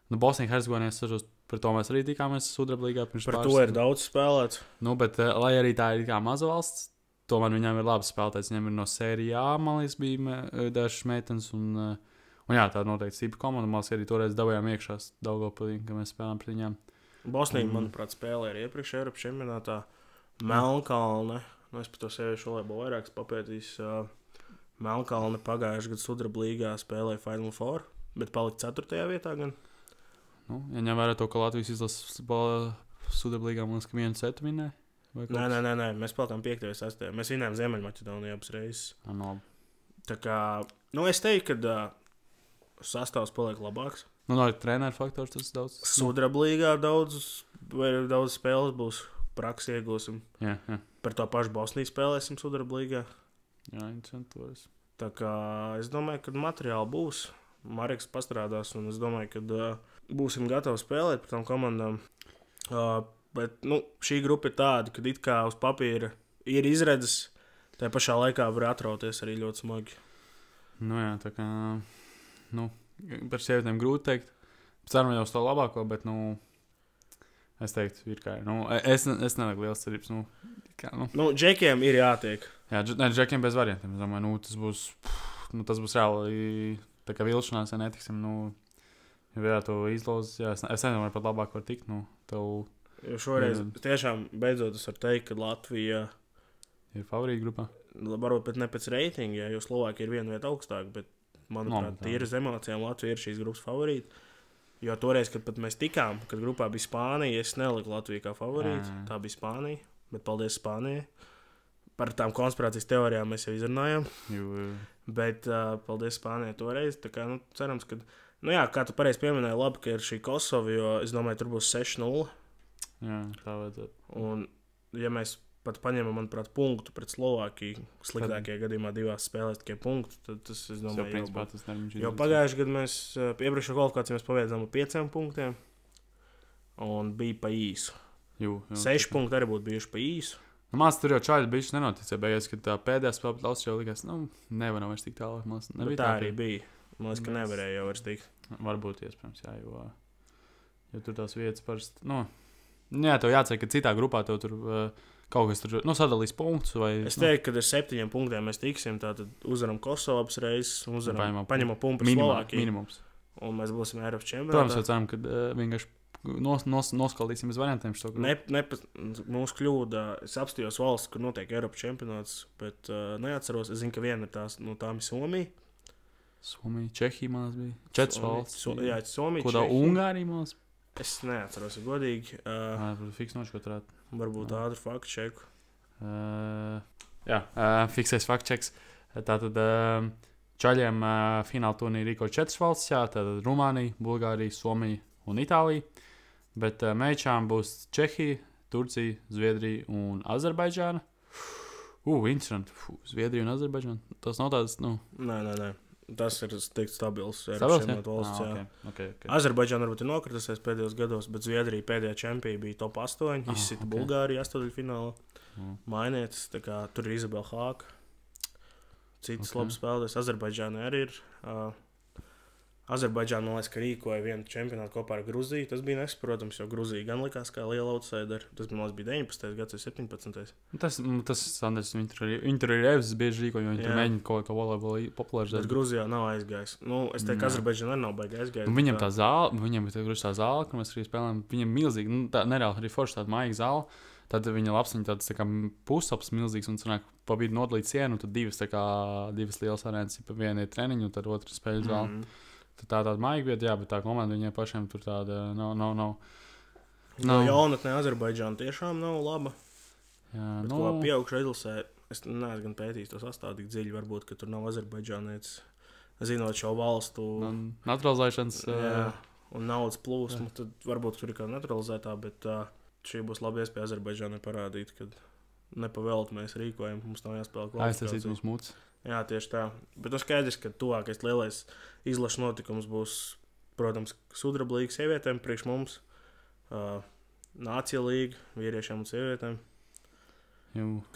Speaker 6: Bosnija, Hercegovina, es sažos, par to mēs arī tikāmies Sudraba līgā.
Speaker 5: Par to ir daudz spēlēts.
Speaker 6: Bet, lai arī tā ir kā maza valsts, tomēr viņām ir labs spēlētājs. Viņam ir no sērijā, man liekas, bija dažas meitenes. Un jā, tā noteikti stipra komanda. Man liekas, arī toreiz dabājām iekšā Daugavpilī, ka mēs spēlējām pret viņām.
Speaker 5: Bosnija, manuprāt, spēlē arī iepriekš Eiropas čempionātā. Melnkalne. Es par to sieviešu volejbolu vairāk papētījis. Melnkalne pagājušajā gadā Sudraba līgā spēlēja Final Four Bet palika 4. vietā gan.
Speaker 6: Nu, ja ņem vērā to, ka Latvijas izlases sudrablīgā man liekas, ka 1 setu vinēja.
Speaker 5: Nē, mēs palikām 5. vai 6. Mēs vinējām Ziemeļmaķedoniju abas reizes.
Speaker 6: No.
Speaker 5: Tā kā, es teiktu, ka sastāvs paliek labāks.
Speaker 6: Nu, no treneru faktors tas daudz.
Speaker 5: Sudrablīgā daudz spēles būs, praksi iegūsim.
Speaker 6: Jā.
Speaker 5: Par to pašu Bosniju spēlēsim sudrablīgā.
Speaker 6: Jā, interesanti.
Speaker 5: Tā kā es domāju, ka materiāli būs. Mareks pastrādās, un es domāju, ka būsim gatavi spēlēt par tām komandām. Bet šī grupa ir tāda, ka it kā uz papīra ir izredzes, tajā pašā laikā var atrauties arī ļoti smagi.
Speaker 6: Nu jā, tā kā, par sievietēm grūti teikt. Ceram jau uz to labāko, bet, es teiktu, ir kā ir. Es nelieku liels cerības,
Speaker 5: Džekiem ir jātiek.
Speaker 6: Jā, džekiem bez variantiem. Es domāju, tas būs reāli, tā kā vilšanās, ja netiksim, ja varētu izlozes, jā, es nedomāju, pat labāk var tikt,
Speaker 5: Jo šoreiz tiešām beidzot es varu teikt, ka Latvija
Speaker 6: ir favorīta grupā.
Speaker 5: Varbūt pat ne pēc reitinga, jo Slovākija ir viena vieta augstāk, bet, manuprāt, tīri uz emocijām Latvija ir šīs grupas favorīta. Jo toreiz, kad pat mēs tikām, kad grupā bija Spānija, es neliku Latviju kā favorītu. Tā bija Spānija, bet paldies Spānijai. Par tām konspirācijas teorijām mēs jau izrunājām. Bet paldies Spānijai toreiz. Tā kā, cerams, ka, kā tu pareizi pieminēji, labi, ka ir šī Kosova, jo es domāju, tur būs 6-0.
Speaker 6: Jā, tā vajadzētu.
Speaker 5: Un, ja mēs pat paņemam, manuprāt, punktu pret Slovākiju, sliktākajā gadījumā 2 spēlēs tikai punktu, tad tas, es domāju, jo pagājuši gadu mēs iepriekšējā kvalifikācijā mēs paveidzām ar 5 punktiem, un bija pa īsu. 6 punkti arī būtu bijuši pa īsu.
Speaker 6: Mās tur jau čāļi bijuši nenoticēja, beigās, ka tā pēdējā spēle pret Austriju likās, nevaram vairs tik tālāk.
Speaker 5: Tā arī bija. Man liekas, ka nevarēja jau vairs tikt.
Speaker 6: Varbūt iespējams, jā, jo tur tās vietas parasti, jā, tev jācer, ka citā grupā tev tur kaut kas tur, sadalīs punktus vai...
Speaker 5: Es teiktu, ka ar 7 punktiem mēs tiksim, tātad uzvaram Kosovu abas reizes, paņemam punktu par Slovākiju.
Speaker 6: Minimums.
Speaker 5: Un mēs būsim Eiropas čempionātā.
Speaker 6: Protams, jau ceram, ka vienkārši noskaldīsim bez variantiem šo grupu.
Speaker 5: Mūsu kļūda, es apstījos valsts, kur notiek Eiropas čempionāts, bet neatceros, es zinu, ka viena no tām ir Somija.
Speaker 6: Somija, Čehija mās bija. 4 valsts.
Speaker 5: Jā, Somija,
Speaker 6: Kodā Ungārija mās.
Speaker 5: Es neatceros, ja godīgi.
Speaker 6: Fiks noškotrāt.
Speaker 5: Varbūt ātri faktu čeku.
Speaker 6: Fiksēs faktu čeks. Tātad čaļiem fināla turnīri rīko 4 valsts, tātad Rumānija, Bulgārija, Somija un Itālija. Bet meičām būs Čehija, Turcija, Zviedrija un Azerbaidžāna. Interesanti. Zviedrija un Azerbaidžāna. Tas nav tāds,
Speaker 5: Nē. Tas ir teikt stabils Eiropas čempionāta valsts.
Speaker 6: Okay.
Speaker 5: Azerbaidžāna varbūt ir nokritusies pēdējos gados, bet Zviedrija pēdējā čempionā bija top 8. Izsita Bulgāriju 8-finālā. Mainietis, tā kā tur ir Izabela Hāka. Citas labas spēlētājs. Azerbaidžāna arī ir. Azerbaidžāna, man liekas, ka rīkoja vienu čempionātu kopā ar Gruziju. Tas bija nesaprotams, jo Gruzija gan likās kā liela outsider. Tas, man liekas, bija 19. gads vai 17.
Speaker 6: Tas Sanders, viņi tur ir Evs bieži rīkoja, jo viņi tur mēģina kaut ko volejbolu popularizēt.
Speaker 5: Bet Gruzijā nav aizgājis. Es teiktu, ka Azerbaidžāna arī nav baigi aizgājis.
Speaker 6: Viņam tā zāle, viņam ir tā zāle, kur mēs arī spēlējam, viņam milzīgi, tā nereāli arī forši tāda maiga zāle. Tad viņa lapsiņa tāds tā kā pusaps milzīgs un sanāk pa vidu nodalīt sienu, tad divas lielas arēnas, pa vienu ir treniņu, un tad otra spēļu zāle. Tad tāda maiga vieta, jā, bet tā komanda viņiem pašiem tur tāda nav.
Speaker 5: Jaunatnē Azerbaidžāna tiešām nav laba.
Speaker 6: Jā,
Speaker 5: bet ko pieaugšā izlasē, es neesmu gan pētījis to sastāvu tik dziļi, varbūt, ka tur nav azerbaidžānietis, zinot šo valstu
Speaker 6: naturalizēšanas
Speaker 5: un naudas plūsmu, tad varbūt tur ir kā naturalizētā, bet šī būs laba iespēja Azerbaidžānai parādīt, ka nepavēlt mēs rīkojam, mums nav jāspēlē kvalifikācija.
Speaker 6: Aiztaisīt mums muts.
Speaker 5: Jā, tieši tā. Bet skaidrs, ka tuvākais lielais izlašu notikums būs, protams, sudrablīga sievietēm priekš mums, Nācija līga vīriešiem un sievietēm,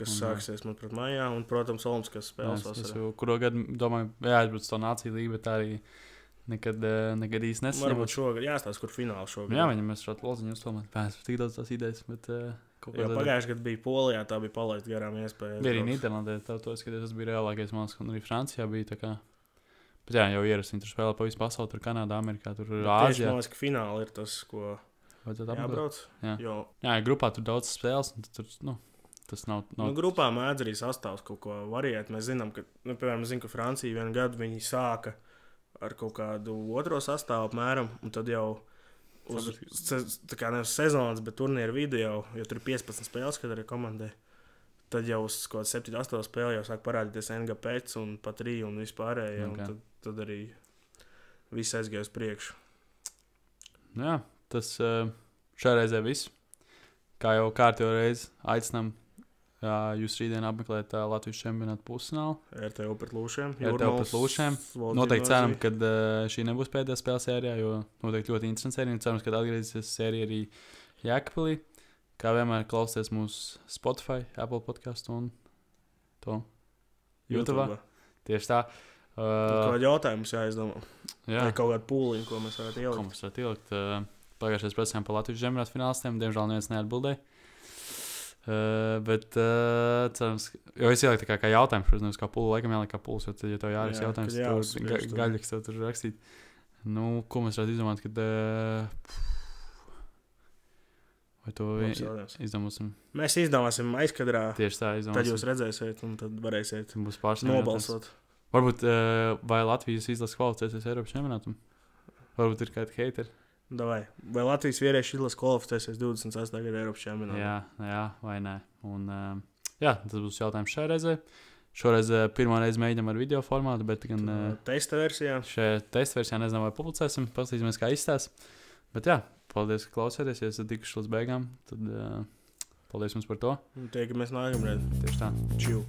Speaker 5: kas sāksies, manuprāt, maijā, un, protams, olimpiskās spēles vasarā.
Speaker 6: Kuro gadu, domāju, jāizbrauc to Nācija līga, bet tā arī nekad īsti nesaņemot.
Speaker 5: Varbūt šogad jāstāsta, kur fināli šogad.
Speaker 6: Jā, viņam mēs šādu loziņu uzdomāt. Pēc tik daudz tās idejas, bet...
Speaker 5: Jo pagājuši gadu bija Polijā, tā bija palaist garām iespēja.
Speaker 6: Bija arī Nīderlandē, to skaties, tas bija reālākais, man liekas, un arī Francijā bija tā kā... Bet jā, jau ierasts, viņi tur spēlē pa visu pasauli, tur Kanādā, Amerikā, tur Āzijā.
Speaker 5: Tieši, man liekas, ka fināli ir tas, ko jābrauc.
Speaker 6: Jā, grupā tur daudz spēles, un tur, tas nav...
Speaker 5: Grupā mēdz arī sastāvs kaut ko variēt. Mēs zinām, ka, piemēram, ka Francija vienu gadu viņi sāka ar kaut kādu otro sastāvu apmēram, un tad jau tā kā nevis sezonas, bet turnīra video, jo tur ir 15 spēles, kad arī komandai. Tad jau uz kaut kāda 7-8 spēle jau sāk parādīties NGPC un Patri un vispārējie, un tad arī viss aizgāja uz priekšu.
Speaker 6: Jā, tas šā reizē viss. Kā jau kārtībā reizi aicinām jūs rītdien apmeklēt Latvijas čempionātu pusfinālu.
Speaker 5: RTO pret Lūšiem.
Speaker 6: Noteikti ceram, ka šī nebūs pēdējā spēle sērijā, jo noteikti ļoti interesants sērija. Cerams, ka atgriezīsies sērija arī Jēkabpilī. Kā vienmēr klausieties mūsu Spotify, Apple podcastu un to YouTube. Tieši tā.
Speaker 5: Kādu jautājumu jāizdomā?
Speaker 6: Jā.
Speaker 5: Vai kaut kādu pūliņu, ko mēs varētu ielikt?
Speaker 6: Ko mēs varētu ielikt? Pagājušajā prasījām par Latvijas čempionātu finālistiem. Diemžēl neviens neatbildēja. Bet cerams, jo es ieliku kā jautājumu, protams, kā pūli, laikam jāliek kā pūlis, jo tad, ja tev jāraksta jautājums, tad gaļiks tev tur rakstīt. Nu, ko mēs varētu izdomāt, kad vai to izdomāsim?
Speaker 5: Mēs izdomāsim aizkadrā.
Speaker 6: Tieši tā, izdomāsim.
Speaker 5: Tad jūs redzēsiet, un tad varēsiet
Speaker 6: nobalsot. Varbūt vai Latvijas izlases kvalificēsies Eiropas čempionātam? Varbūt ir kādi heiteri?
Speaker 5: Vai Latvijas vīrieši izlases kvalificēsies 28. gada Eiropas čempionātā?
Speaker 6: Jā, vai nē. Un, tas būs jautājums šai reizē. Šoreiz pirmā reize mēģinām ar video formātu, bet gan
Speaker 5: testa versijā.
Speaker 6: Šajā testa versijā nezinām, vai publicēsim, paskatīsimies, kā izstās. Bet jā, paldies, ka klausēties, ja esat tikuši līdz beigām. Tad paldies jums par to.
Speaker 5: Tiekamies nākamreiz.
Speaker 6: Tieši tā.
Speaker 5: Čau.